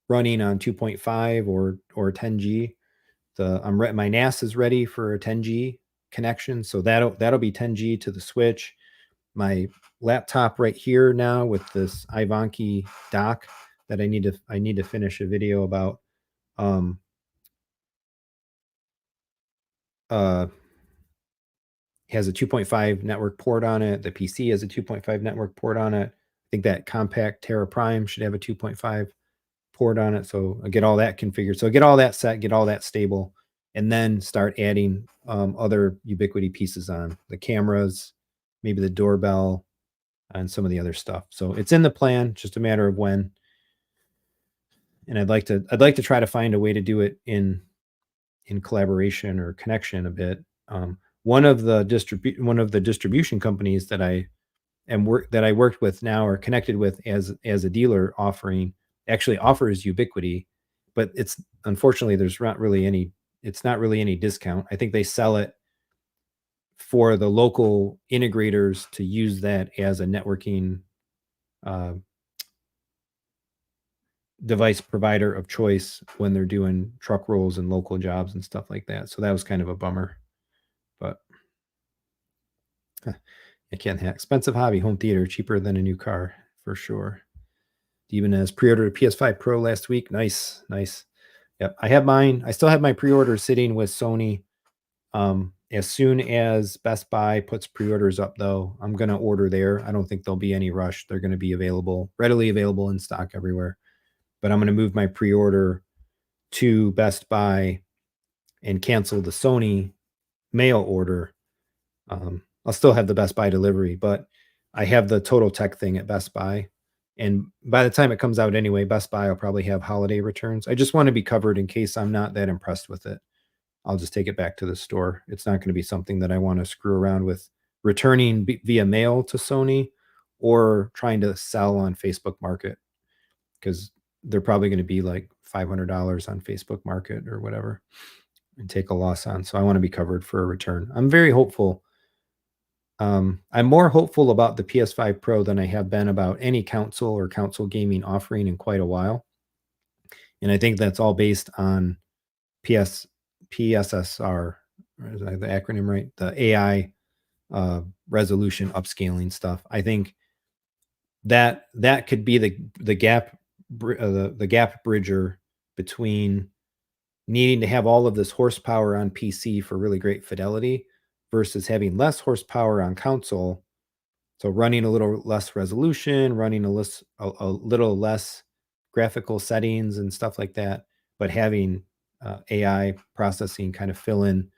running on 2.5 or 10G. My NAS is ready for a 10G connection, so that'll be 10G to the switch. My laptop right here now with this Ivanki dock that I need to finish a video about. Has a 2.5 network port on it. The PC has a 2.5 network port on it. I think that compact Terra Prime should have a 2.5 port on it. So I get all that configured. So get all that set, get all that stable, and then start adding other Ubiquiti pieces on the cameras, maybe the doorbell, and some of the other stuff. So it's in the plan, just a matter of when. And I'd like to try to find a way to do it in collaboration or connection a bit. One of the distribution companies that I worked with now or connected with as a dealer actually offers Ubiquiti, but it's unfortunately it's not really any discount. I think they sell it for the local integrators to use that as a networking device provider of choice when they're doing truck rolls and local jobs and stuff like that. So that was kind of a bummer, but I can't have expensive hobby home theater, cheaper than a new car for sure. Even as pre-ordered a PS5 Pro last week. Nice. Yep. I have mine. I still have my pre-order sitting with Sony. As soon as Best Buy puts pre-orders up though, I'm going to order there. I don't think there'll be any rush. They're going to be readily available in stock everywhere. But I'm going to move my pre-order to Best Buy and cancel the Sony mail order. I'll still have the Best Buy delivery, but I have the Total Tech thing at Best Buy. And by the time it comes out anyway, Best Buy will probably have holiday returns. I just want to be covered in case I'm not that impressed with it. I'll just take it back to the store. It's not going to be something that I want to screw around with returning via mail to Sony or trying to sell on Facebook Market, because they're probably going to be like $500 on Facebook Market or whatever and take a loss on. So I want to be covered for a return. I'm very hopeful. I'm more hopeful about the PS5 Pro than I have been about any console or console gaming offering in quite a while. And I think that's all based on PSSR, is that the acronym right? The AI resolution upscaling stuff. I think that could be the gap bridger between needing to have all of this horsepower on PC for really great fidelity versus having less horsepower on console. So running a little less resolution, running a little less graphical settings and stuff like that, but having AI processing kind of fill in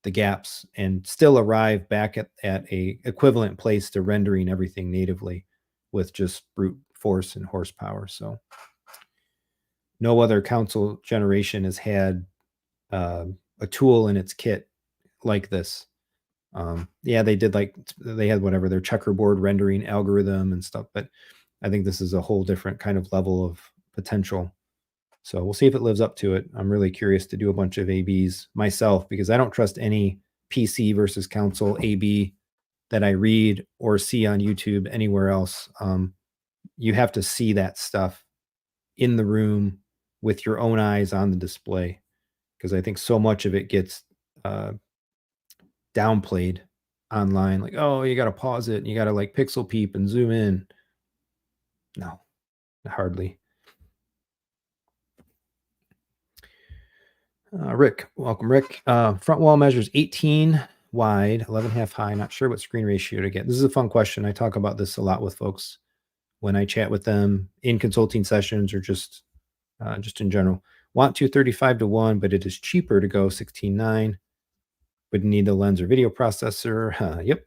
the gaps and still arrive back at a equivalent place to rendering everything natively with just brute force and horsepower. So no other console generation has had a tool in its kit like this. Yeah, they had whatever their checkerboard rendering algorithm and stuff, but I think this is a whole different kind of level of potential. So we'll see if it lives up to it. I'm really curious to do a bunch of ABs myself because I don't trust any PC versus console AB that I read or see on YouTube anywhere else. You have to see that stuff in the room with your own eyes on the display, because I think so much of it gets downplayed online. Like, oh, you got to pause it and you got to like pixel peep and zoom in. No, hardly. Rick, welcome, Rick. Front wall measures 18 wide, 11.5 high. Not sure what screen ratio to get. This is a fun question. I talk about this a lot with folks when I chat with them in consulting sessions or just in general. Want to 35:1, but it is cheaper to go 16:9. Would need a lens or video processor. Yep.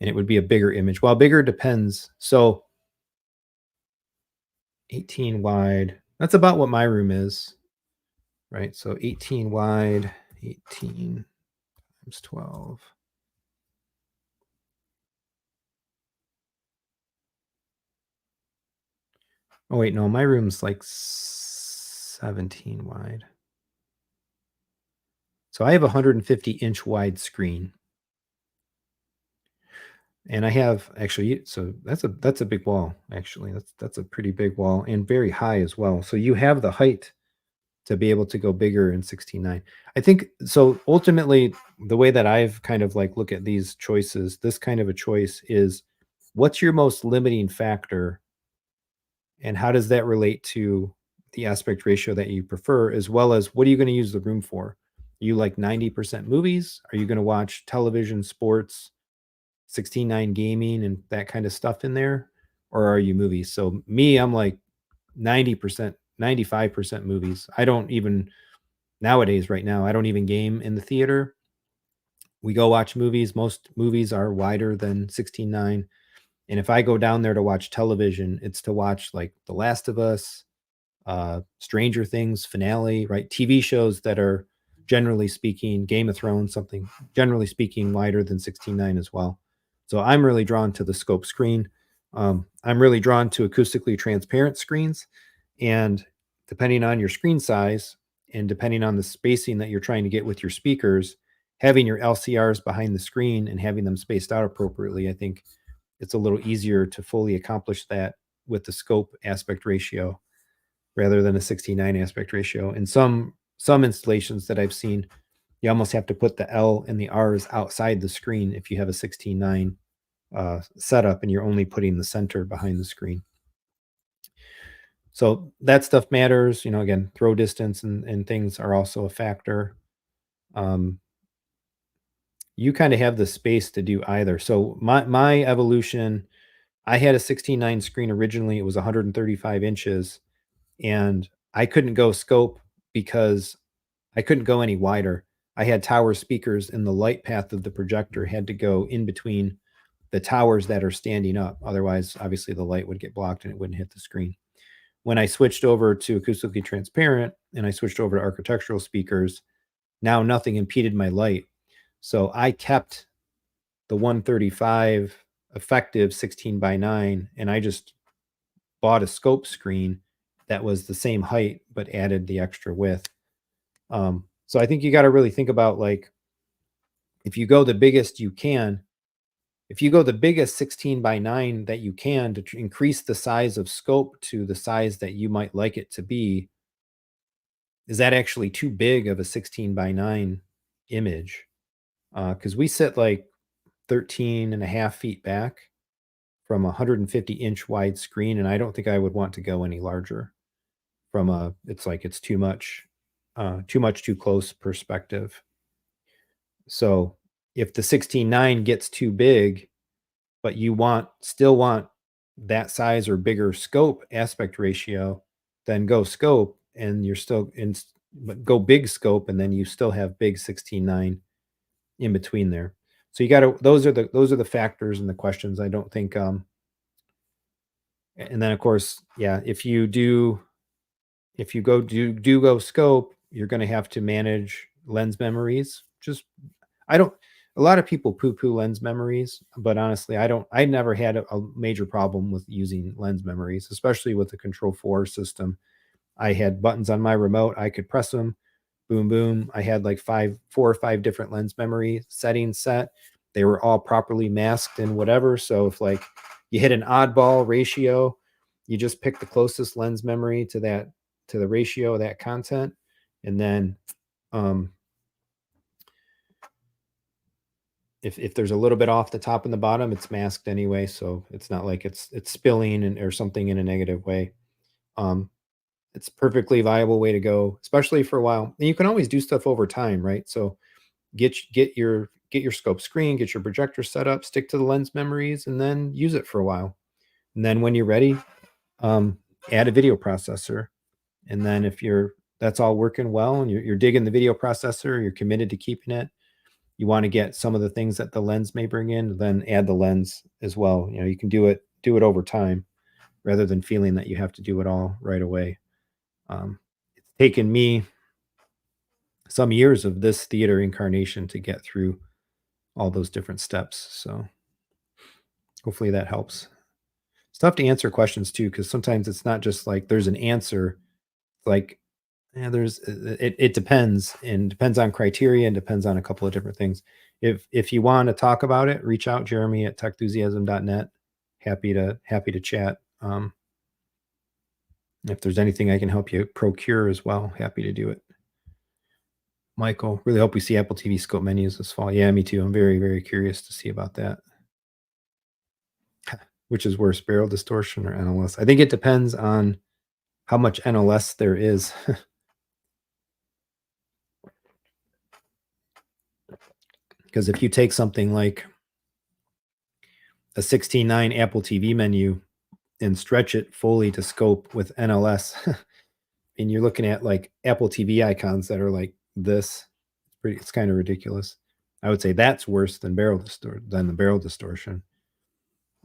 And it would be a bigger image. Well, bigger depends. So 18 wide. That's about what my room is, right? So 18 wide, 18 times 12. Oh, wait, no, my room's like 17 wide. So I have a 150-inch wide screen. And I have actually, so that's a big wall, actually. That's a pretty big wall and very high as well. So you have the height to be able to go bigger in 16:9. I think so ultimately the way that I've kind of like look at these choices, this kind of a choice is what's your most limiting factor and how does that relate to the aspect ratio that you prefer, as well as what are you going to use the room for? Are you like 90% movies? Are you going to watch television, sports, 16:9 gaming and that kind of stuff in there? Or are you movies? So me, I'm like 90%, 95% movies. I don't even nowadays, right now, I don't even game in the theater. We go watch movies. Most movies are wider than 16:9. And if I go down there to watch television, it's to watch like The Last of Us, Stranger Things finale, right? TV shows that are generally speaking, Game of Thrones, something generally speaking wider than 16:9 as well. So I'm really drawn to the scope screen. I'm really drawn to acoustically transparent screens. And depending on your screen size and depending on the spacing that you're trying to get with your speakers, having your LCRs behind the screen and having them spaced out appropriately, I think it's a little easier to fully accomplish that with the scope aspect ratio rather than a 16:9 aspect ratio. In some installations that I've seen, you almost have to put the L and the R's outside the screen if you have a 16:9 setup and you're only putting the center behind the screen. So that stuff matters. Again, throw distance and things are also a factor. Um, you kind of have the space to do either. So my evolution, I had a 16:9 screen originally. It was 135 inches, and I couldn't go scope because I couldn't go any wider. I had tower speakers, and the light path of the projector had to go in between the towers that are standing up. Otherwise, obviously, the light would get blocked and it wouldn't hit the screen. When I switched over to acoustically transparent and I switched over to architectural speakers, now nothing impeded my light. So I kept the 135 effective 16:9, and I just bought a scope screen that was the same height but added the extra width. So I think you got to really think about like if you go the biggest you can, if you go the biggest 16:9 that you can to increase the size of scope to the size that you might like it to be, is that actually too big of a 16:9 image? Because we sit like 13 and a half feet back from a 150-inch wide screen, and I don't think I would want to go any larger from it's like it's too much too close perspective. So if the 16:9 gets too big, but you still want that size or bigger scope aspect ratio, then go scope and you're still in but go big scope and then you still have big 16:9 in between there. So you got to those are the factors and the questions. I don't think and then of course, yeah, if you go scope, you're going to have to manage lens memories. Just I don't a lot of people poo-poo lens memories, but honestly, I never had a major problem with using lens memories, especially with the Control 4 system. I had buttons on my remote, I could press them, boom, boom. I had like 4 or 5 different lens memory settings set. They were all properly masked and whatever. So if like you hit an oddball ratio, you just pick the closest lens memory to the ratio of that content, and then um, if there's a little bit off the top and the bottom, it's masked anyway, so it's not like it's spilling or something in a negative way. Um, it's perfectly viable way to go, especially for a while. And you can always do stuff over time, right? So get your scope screen, get your projector set up, stick to the lens memories, and then use it for a while. And then when you're ready, add a video processor. And then if that's all working well and you're digging the video processor, you're committed to keeping it, you want to get some of the things that the lens may bring in, then add the lens as well. You can do it over time rather than feeling that you have to do it all right away. It's taken me some years of this theater incarnation to get through all those different steps. So hopefully that helps. It's tough to answer questions too, because sometimes it's not just like there's an answer. Like Yeah, it depends, and depends on criteria and depends on a couple of different things. If you want to talk about it, reach out, Jeremy at techthusiasm.net. Happy to chat. If there's anything I can help you procure as well, happy to do it. Michael, really hope we see Apple TV scope menus this fall. Yeah, me too. I'm very, very curious to see about that. Which is worse, barrel distortion or NLS? I think it depends on how much NLS there is. Because if you take something like a 16:9 Apple TV menu and stretch it fully to scope with NLS, and you're looking at like Apple TV icons that are like this, it's kind of ridiculous. I would say that's worse than the barrel distortion.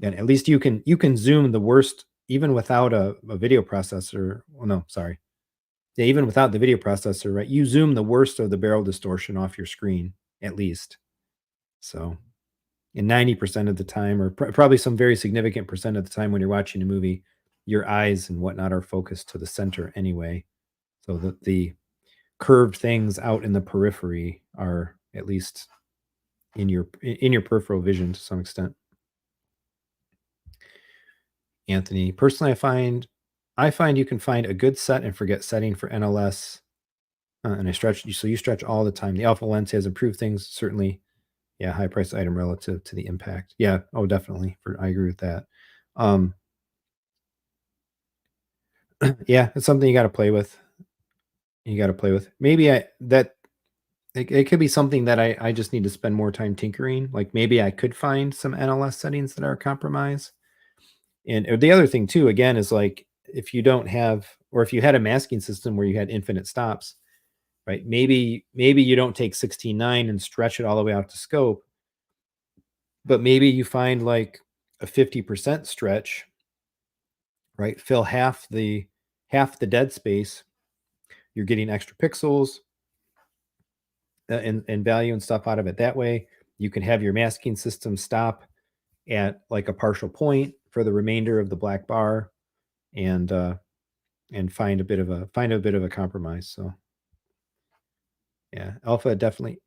And at least you can zoom the worst even without a video processor. Well, no, sorry. Yeah, even without the video processor, right? You zoom the worst of the barrel distortion off your screen, at least. So, and 90% of the time, or probably some very significant percent of the time when you're watching a movie, your eyes and whatnot are focused to the center anyway. So that the curved things out in the periphery are at least in your peripheral vision to some extent. Anthony, personally, I find you can find a good set and forget setting for NLS, and I stretch. So you stretch all the time. The alpha lens has improved things certainly. Yeah, high price item relative to the impact. Yeah, oh, definitely. I agree with that. Yeah, it's something you got to play with. You got to play with. Maybe it could be something that I just need to spend more time tinkering. Like maybe I could find some NLS settings that are compromised. And the other thing too, again, is like if you don't have, or if you had a masking system where you had infinite stops, right? Maybe you don't take 16:9 and stretch it all the way out to scope, but maybe you find like a 50% stretch, right? Fill half the dead space. You're getting extra pixels and value and stuff out of it that way. You can have your masking system stop at like a partial point for the remainder of the black bar, and find a bit of a compromise. So yeah, alpha definitely.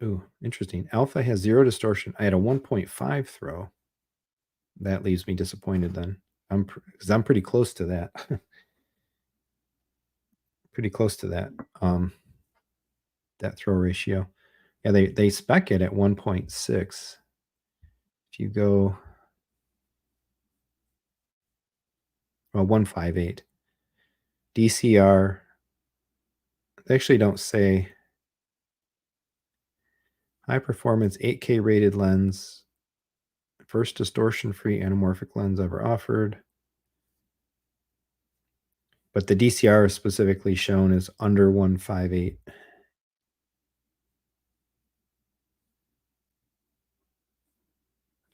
Ooh, interesting. Alpha has 0 distortion. I had a 1.5 throw. That leaves me disappointed then. Because I'm pretty close to that. Pretty close to that. That throw ratio. Yeah, they spec it at 1.6. If you go 158. DCR. They actually don't say high performance 8K rated lens. First distortion free anamorphic lens ever offered. But the DCR is specifically shown as under 158.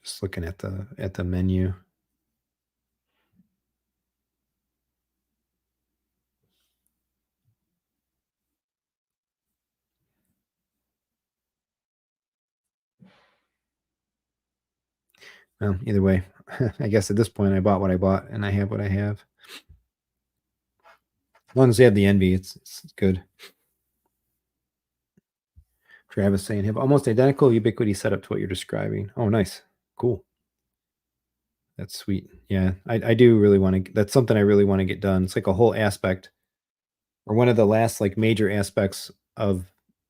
Just looking at the menu. Well, either way, I guess at this point I bought what I bought and I have what I have. As long as they have the envy, it's good. Travis saying have almost identical ubiquity setup to what you're describing. Oh, nice. Cool. That's sweet. Yeah, I do really want to. That's something I really want to get done. It's like a whole aspect, or one of the last like major aspects of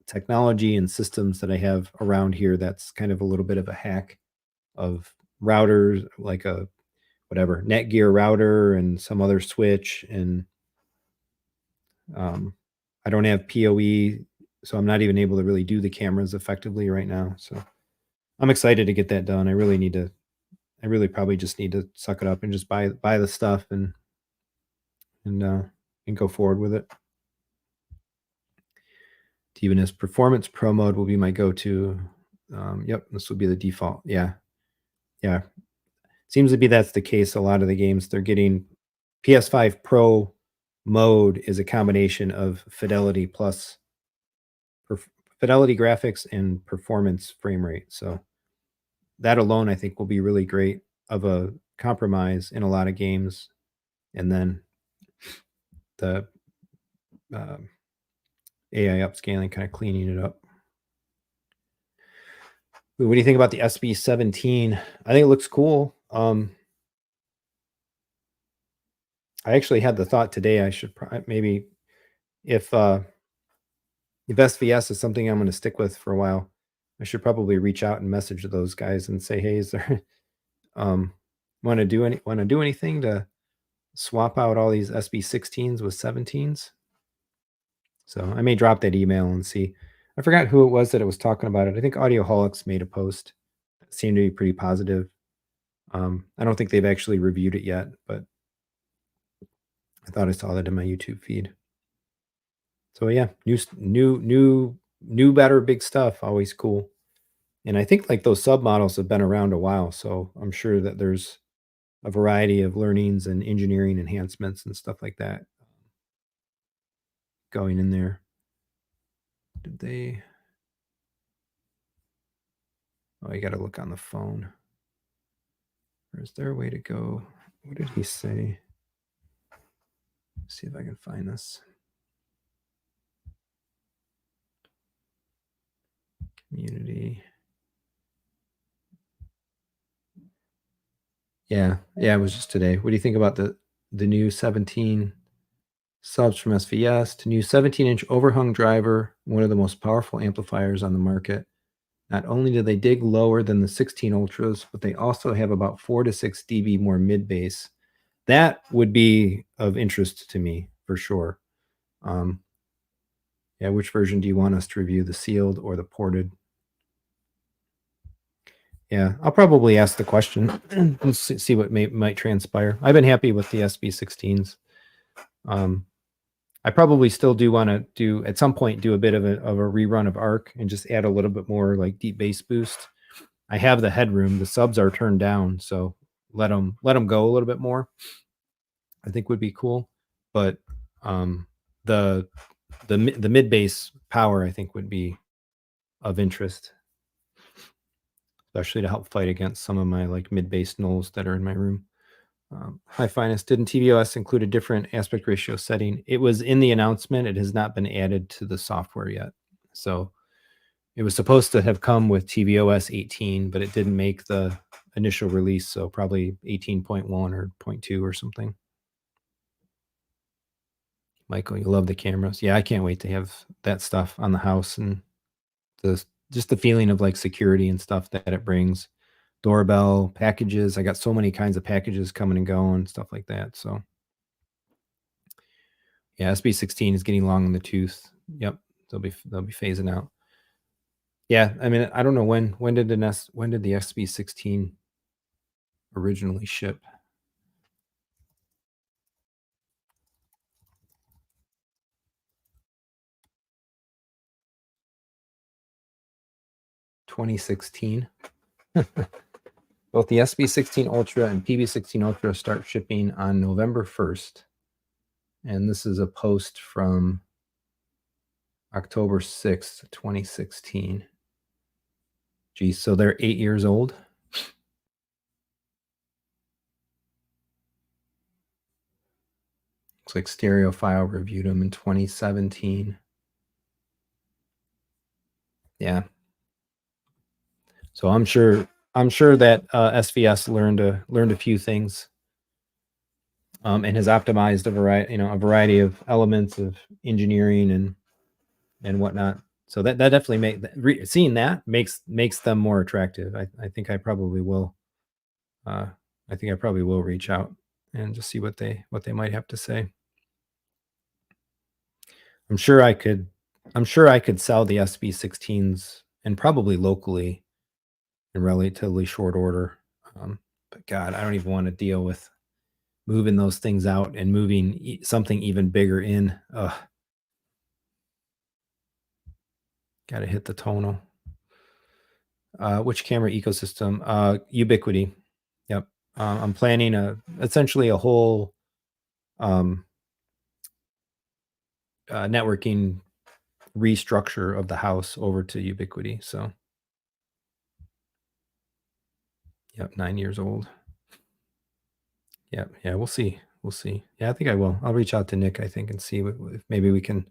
technology and systems that I have around here. That's kind of a little bit of a hack of routers, like a whatever Netgear router and some other switch, and I don't have PoE, so I'm not even able to really do the cameras effectively right now. So I'm excited to get that done. I really probably just need to suck it up and just buy the stuff and go forward with it. Even as performance pro mode will be my go-to. Yep, this will be the default. Yeah. Seems to be that's the case. A lot of the games they're getting PS5 Pro mode is a combination of fidelity plus fidelity graphics and performance frame rate. So that alone, I think, will be really great of a compromise in a lot of games. And then the AI upscaling, kind of cleaning it up. What do you think about the SB17? I think it looks cool. I actually had the thought today I should maybe if SVS is something I'm going to stick with for a while, I should probably reach out and message those guys and say, hey, is there want to do anything to swap out all these SB16s with 17s? So I may drop that email and see. I forgot who it was that it was talking about it. I think Audioholics made a post that seemed to be pretty positive. I don't think they've actually reviewed it yet, but I thought I saw that in my YouTube feed. So yeah, new, better, big stuff. Always cool. And I think like those submodels have been around a while, so I'm sure that there's a variety of learnings and engineering enhancements and stuff like that going in there. Did they? Oh, you got to look on the phone. Or is there a way to go? What did he say? Let's see if I can find this. Community. Yeah, it was just today. What do you think about the new 17 subs from SVS to new 17-inch overhung driver, one of the most powerful amplifiers on the market? Not only do they dig lower than the 16 Ultras, but they also have about 4 to 6 dB more mid bass. That would be of interest to me for sure. Yeah, which version do you want us to review, the sealed or the ported? Yeah, I'll probably ask the question and see what might transpire. I've been happy with the SB16s. I probably still do want to do at some point do a bit of a rerun of ARC and just add a little bit more like deep bass boost. I have the headroom. The subs are turned down, so let them go a little bit more. I think would be cool, but the mid bass power I think would be of interest, especially to help fight against some of my like mid bass nulls that are in my room. Hi Finest, didn't tvOS include a different aspect ratio setting? It was in the announcement. It has not been added to the software yet. So it was supposed to have come with tvOS 18, but it didn't make the initial release. So probably 18.1 or 0.2 or something. Michael, you love the cameras. Yeah, I can't wait to have that stuff on the house and just the feeling of like security and stuff that it brings. Doorbell, packages. I got so many kinds of packages coming and going, stuff like that. So yeah, SB16 is getting long in the tooth. Yep, they'll be phasing out. Yeah, I mean, I don't know when did the SB16 originally ship? (2016). Both the SB16 Ultra and PB16 Ultra start shipping on November 1st. And this is a post from October 6th, 2016. Geez, so they're 8 years old. Looks like Stereophile reviewed them in 2017. Yeah. So I'm sure that SVS learned a few things, and has optimized a variety of elements of engineering and whatnot. So that definitely seeing that makes them more attractive. I think I probably will. I think I probably will reach out and just see what they might have to say. I'm sure I could sell the SB16s and probably locally in relatively short order. But God, I don't even want to deal with moving those things out and moving something even bigger in. Got to hit the tonal. Which camera ecosystem? Ubiquity. Yep. I'm planning essentially a whole networking restructure of the house over to Ubiquity. So, yep, 9 years old. Yep. Yeah, we'll see We'll see. Yeah, I think I will. I'll reach out to Nick, I think, and see if maybe we can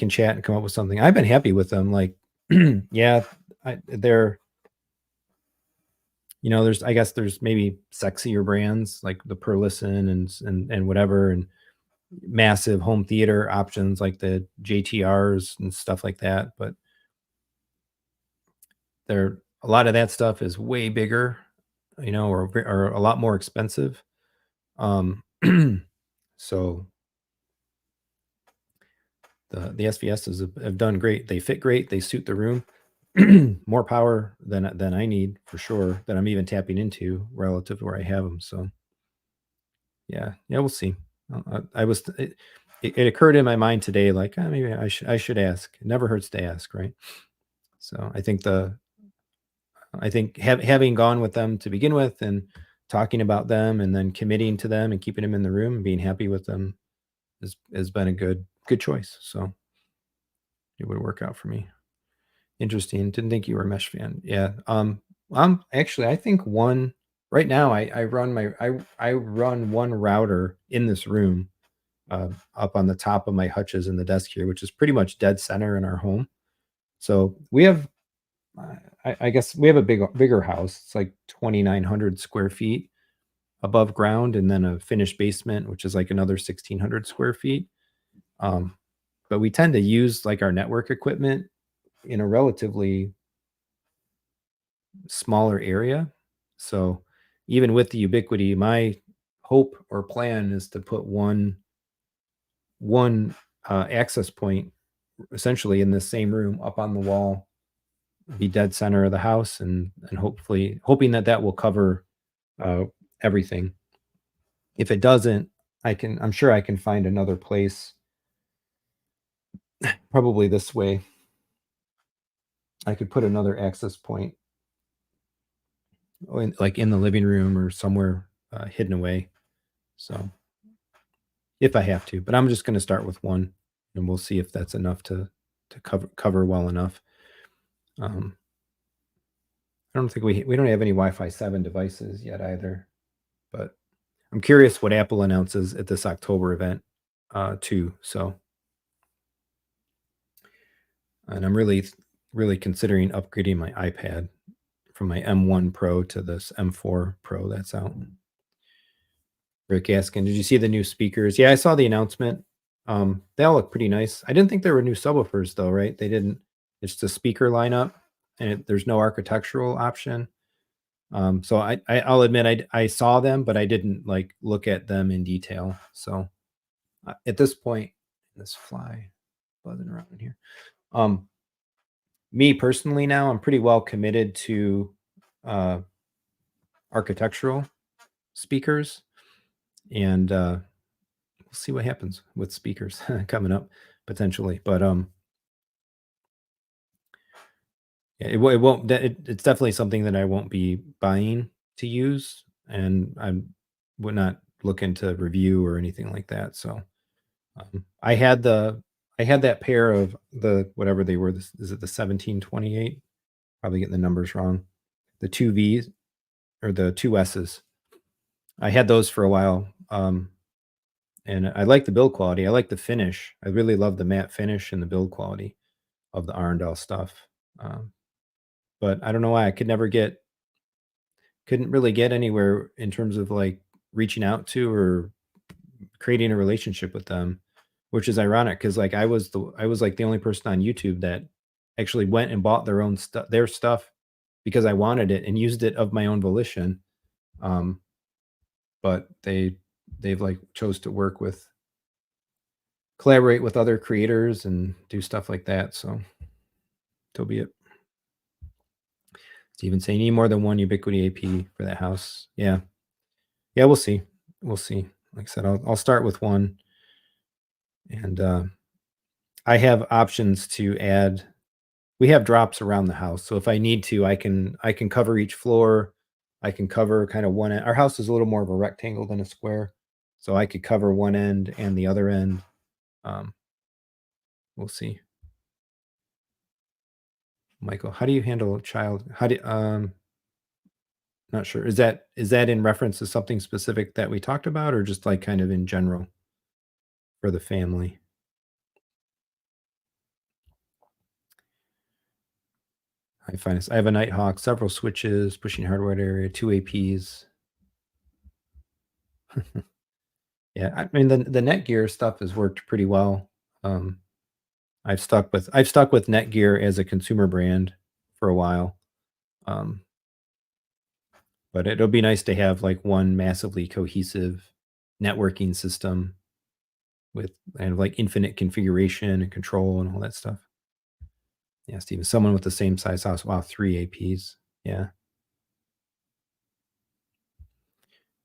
chat and come up with something. I've been happy with them. Like, yeah, they're there's I guess there's maybe sexier brands like the Perlison and whatever, and massive home theater options like the JTRs and stuff like that. But there a lot of that stuff is way bigger, or a lot more expensive. Um, so the SVSs have done great. They fit great. They suit the room. More power than I need for sure. That I'm even tapping into relative to where I have them. So yeah, we'll see. I was it occurred in my mind today, like maybe I should ask. It never hurts to ask, right? So I think having gone with them to begin with and talking about them and then committing to them and keeping them in the room and being happy with them has been a good choice. So it would work out for me. Interesting. Didn't think you were a mesh fan. Yeah. Actually I think one right now I run one router in this room up on the top of my hutches in the desk here, which is pretty much dead center in our home. So we have I guess we have a bigger house. It's like 2,900 square feet above ground, and then a finished basement, which is like another 1,600 square feet. Um, but we tend to use like our network equipment in a relatively smaller area. So even with the Ubiquity, my hope or plan is to put one access point essentially in the same room up on the wall, be dead center of the house, and hopefully hoping that will cover uh, everything. If it doesn't, I'm sure I can find another place, probably this way. I could put another access point like in the living room or somewhere hidden away. So if I have to, but I'm just going to start with one, and we'll see if that's enough to cover well enough. Um, I don't think we don't have any Wi-Fi 7 devices yet either, but I'm curious what Apple announces at this October event too. So, and I'm really considering upgrading my iPad from my M1 Pro to this M4 Pro that's out. Rick asking, did you see the new speakers? Yeah, I saw the announcement. They all look pretty nice. I didn't think there were new subwoofers though, right? They didn't. It's the speaker lineup, and there's no architectural option. So I'll admit I saw them, but I didn't like look at them in detail. So at this point, this fly buzzing around in here. Um, Me personally, now I'm pretty well committed to uh, architectural speakers, and we'll see what happens with speakers coming up potentially. But yeah, it won't. It's definitely something that I won't be buying to use, and I would not look into review or anything like that. So I had that pair of the whatever they were. Is it the 1728? Probably getting the numbers wrong. The two V's or the two S's. I had those for a while. And I like the build quality. I like the finish. I really love the matte finish and the build quality of the Arndal stuff. Um, but I don't know why I couldn't really get anywhere in terms of like reaching out to or creating a relationship with them, which is ironic because like I was like the only person on YouTube that actually went and bought their stuff because I wanted it and used it of my own volition. Um, but they've like chose to collaborate with other creators and do stuff like that. So, so be it. Steven saying, need more than one Ubiquity AP for that house. Yeah. Yeah, we'll see. We'll see. Like I said, I'll start with one. And I have options to add. We have drops around the house. So if I need to, I can cover each floor. I can cover kind of one end. Our house is a little more of a rectangle than a square. So I could cover one end and the other end. Um, we'll see. Michael, how do you handle a child? Not sure. Is that in reference to something specific that we talked about, or just like kind of in general for the family? I find this. I have a Nighthawk, several switches, pushing hardware area, two APs. Yeah, I mean the Netgear stuff has worked pretty well. Um, I've stuck with Netgear as a consumer brand for a while. Um, but it'll be nice to have like one massively cohesive networking system with and like infinite configuration and control and all that stuff. Yeah, Steven, someone with the same size house. Wow, three APs. Yeah.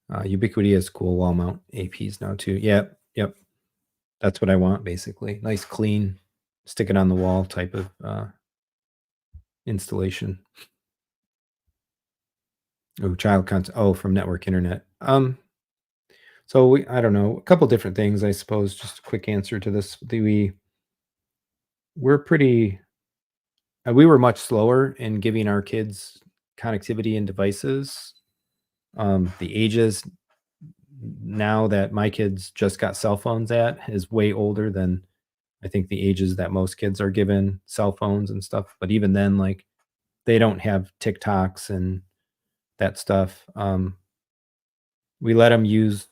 Ubiquiti has cool wall mount APs now too. Yep, yep. That's what I want basically. Nice, clean, stick it on the wall type of installation. Oh, child content. Oh, from network internet. So I don't know, a couple different things, I suppose. Just a quick answer to this. We're pretty. We were much slower in giving our kids connectivity and devices. The ages now that my kids just got cell phones at is way older than I think the ages that most kids are given cell phones and stuff. But even then, like they don't have TikToks and that stuff. We let them use.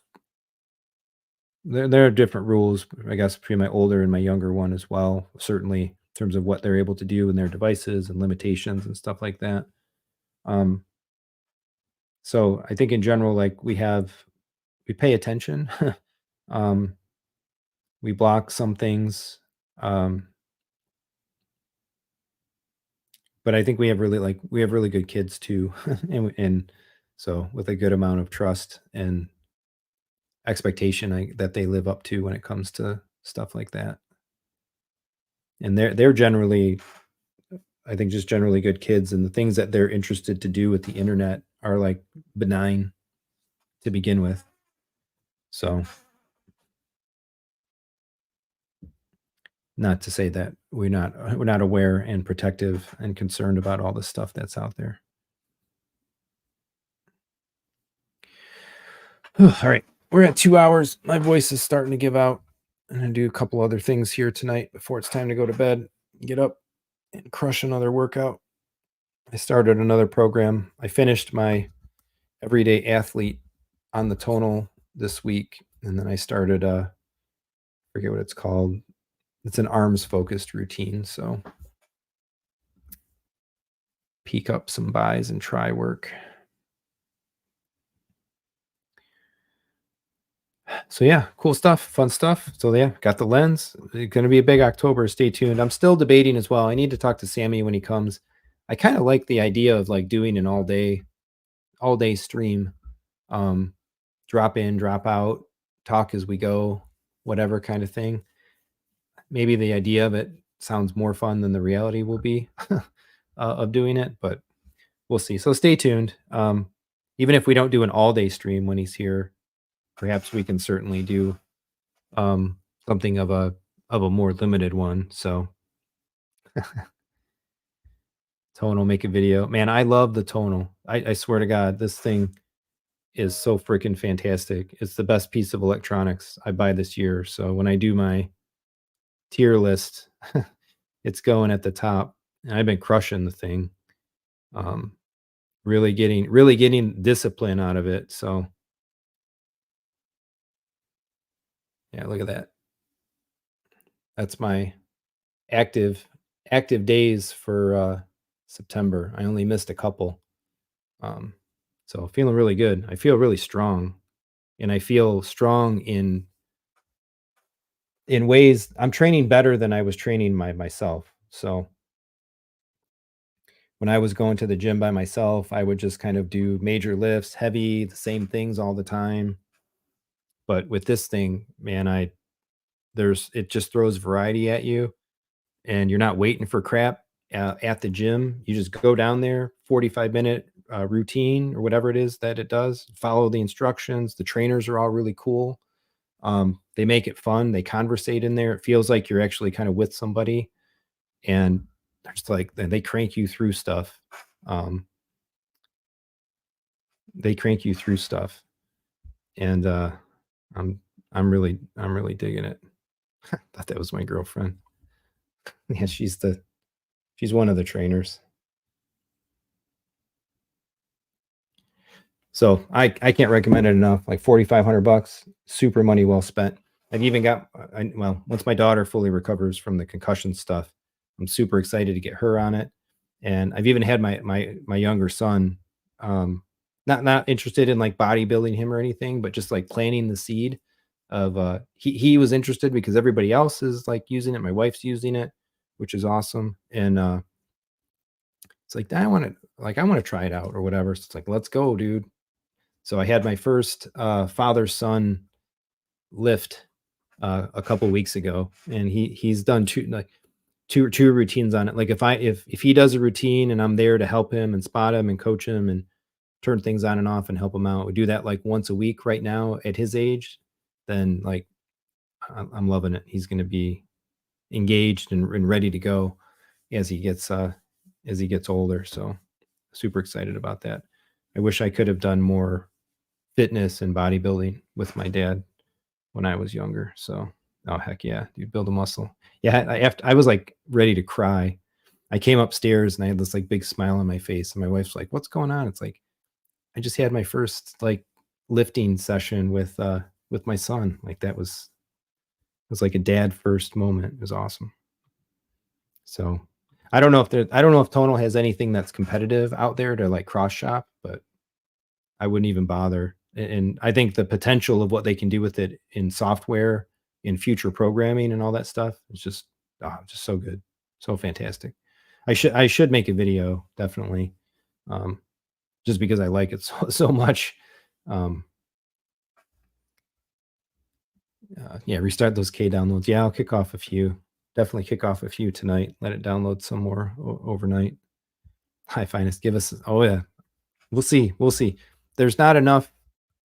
There are different rules, I guess, between my older and my younger one as well. Certainly, in terms of what they're able to do in their devices and limitations and stuff like that. Um, so I think in general, like we pay attention. um, we block some things. Um, but I think we have really good kids too, and so with a good amount of trust and expectation that they live up to when it comes to stuff like that. And they're generally, I think, just generally good kids, and the things that they're interested to do with the internet are like benign to begin with. So, not to say that we're not aware and protective and concerned about all the stuff that's out there. All right. We're at 2 hours. My voice is starting to give out. I'm going to do a couple other things here tonight before it's time to go to bed, get up and crush another workout. I started another program. I finished my everyday athlete on the tonal this week. And then I started, forget what it's called. It's an arms focused routine. So peek up some buys and try work. So yeah, cool stuff, fun stuff. So yeah, got the lens. It's going to be a big October. Stay tuned. I'm still debating as well. I need to talk to Sammy when he comes. I kind of like the idea of like doing an all day stream. Um, drop in, drop out, talk as we go, whatever kind of thing. Maybe the idea of it sounds more fun than the reality will be of doing it, but we'll see. So stay tuned. Even if we don't do an all day stream when he's here, perhaps we can certainly do um, something of a more limited one. So tonal, make a video. Man, I love the tonal. I swear to God, this thing is so freaking fantastic. It's the best piece of electronics I buy this year. So when I do my tier list, it's going at the top. And I've been crushing the thing. Um, really getting discipline out of it. So yeah, look at that. That's my active active days for September. I only missed a couple. Um, so feeling really good. I feel really strong, and I feel strong in ways I'm training better than I was training myself. So when I was going to the gym by myself, I would just kind of do major lifts, heavy, the same things all the time. But with this thing, man, it just throws variety at you, and you're not waiting for crap at the gym. You just go down there, 45-minute routine or whatever it is that it does. Follow the instructions. The trainers are all really cool. They make it fun. They conversate in there. It feels like you're actually kind of with somebody, and there's like they crank you through stuff. Um, they crank you through stuff, and I'm really digging it. Thought that was my girlfriend. Yeah, she's one of the trainers. So I can't recommend it enough. Like $4,500, super money well spent. I've even got well, once my daughter fully recovers from the concussion stuff, I'm super excited to get her on it. And I've even had my younger son, not interested in like bodybuilding him or anything, but just like planting the seed of he was interested because everybody else is like using it. My wife's using it, which is awesome. And it's like I want to try it out or whatever. So it's like, let's go, dude. So I had my first father son lift a couple weeks ago, and he's done two routines on it. Like if he does a routine and I'm there to help him and spot him and coach him and turn things on and off and help him out, we do that like once a week right now at his age. Then like I'm loving it. He's going to be engaged and ready to go as he gets older. So super excited about that. I wish I could have done more fitness and bodybuilding with my dad when I was younger. So, oh heck yeah, dude, build a muscle. Yeah, I was like ready to cry. I came upstairs and I had this like big smile on my face, and my wife's like, "What's going on?" It's like I just had my first like lifting session with my son. Like that was like a dad first moment. It was awesome. So I don't know if Tonal has anything that's competitive out there to like cross shop, but I wouldn't even bother. And I think the potential of what they can do with it in software, in future programming, and all that stuff is just so good, so fantastic. I should make a video definitely, um, just because I like it so much. Um, yeah, restart those K downloads. Yeah, I'll kick off a few. Definitely kick off a few tonight. Let it download some more overnight. High finest, give us. Oh yeah, we'll see. We'll see. There's not enough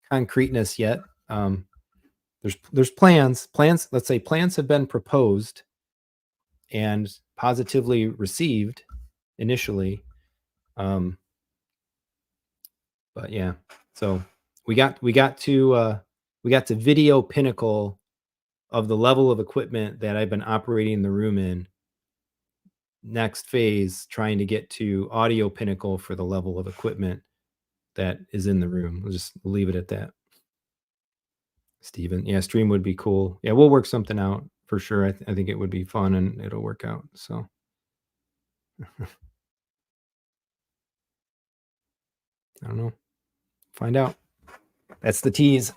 concreteness yet. There's plans, let's say plans have been proposed and positively received initially. um but yeah, so we got to video pinnacle of the level of equipment that I've been operating the room in. Next phase, trying to get to audio pinnacle for the level of equipment that is in the room. We'll leave it at that. Steven. Yeah, stream would be cool. Yeah, we'll work something out for sure. I think it would be fun and it'll work out. So I don't know. Find out. That's the tease.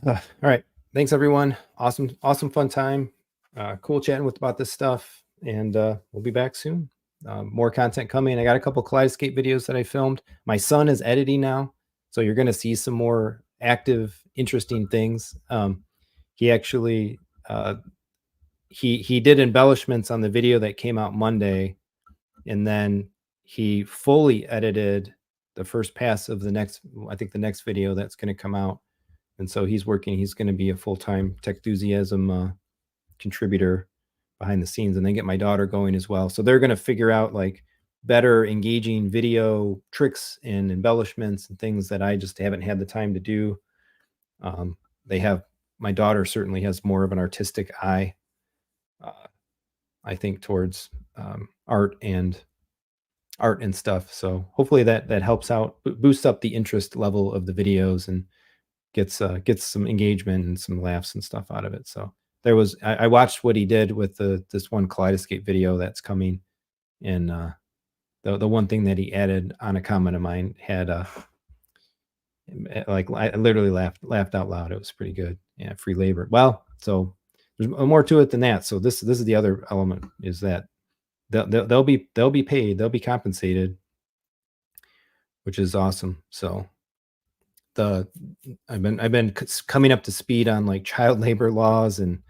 All right. Thanks everyone. Awesome fun time. Cool chatting about this stuff. And we'll be back soon. More content coming. I got a couple Kaleidescape videos that I filmed. My son is editing now, so you're going to see some more active, interesting things. He actually he did embellishments on the video that came out Monday, and then he fully edited the first pass of the next video that's going to come out. And so he's going to be a full-time Techthusiasm contributor behind the scenes, and then get my daughter going as well. So they're going to figure out like better engaging video tricks and embellishments and things that I just haven't had the time to do. They have My daughter certainly has more of an artistic eye, I think, towards art and stuff. So hopefully that helps out, boosts up the interest level of the videos, and gets some engagement and some laughs and stuff out of it. So I watched what he did with this one Kaleidescape video that's coming, and the one thing that he added on a comment of mine had like I literally laughed out loud. It was pretty good. Yeah, free labor. Well, so there's more to it than that. So this is the other element, is that they'll be paid, they'll be compensated, which is awesome. So I've been coming up to speed on like child labor laws and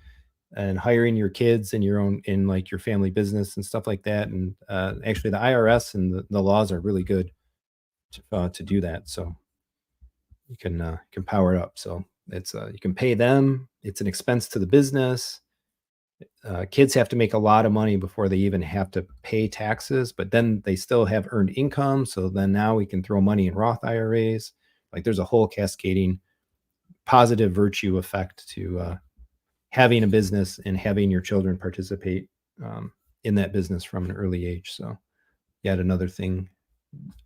hiring your kids in like your family business and stuff like that. And actually the IRS and the laws are really good to do that. So you can power it up. So it's you can pay them. It's an expense to the business. kids have to make a lot of money before they even have to pay taxes, but then they still have earned income. So then now we can throw money in Roth IRAs. Like there's a whole cascading positive virtue effect to having a business and having your children participate in that business from an early age. So yet another thing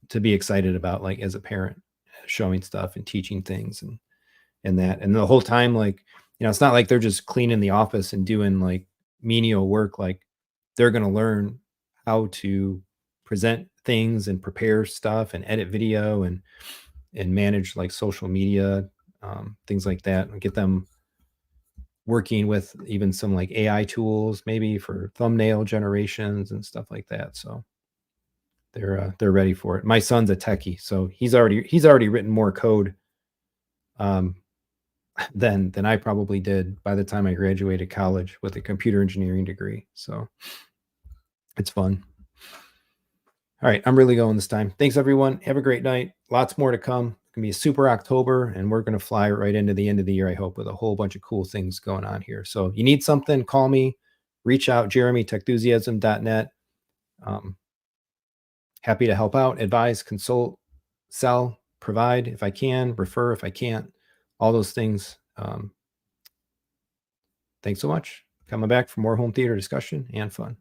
to be excited about, like as a parent, showing stuff and teaching things and that. And the whole time, like, it's not like they're just cleaning the office and doing like menial work. Like they're going to learn how to present things and prepare stuff and edit video and manage like social media, things like that, and get them working with even some like AI tools, maybe for thumbnail generations and stuff like that. So they're ready for it. My son's a techie, so he's already written more code than I probably did by the time I graduated college with a computer engineering degree. So it's fun. All right, I'm really going this time. Thanks everyone. Have a great night. Lots more to come. It's gonna be a super October, and we're gonna fly right into the end of the year, I hope, with a whole bunch of cool things going on here. So if you need something, call me, reach out, Jeremy, techthusiasm.net. Happy to help out, advise, consult, sell, provide if I can, refer if I can't, all those things. Thanks so much. Coming back for more home theater discussion and fun.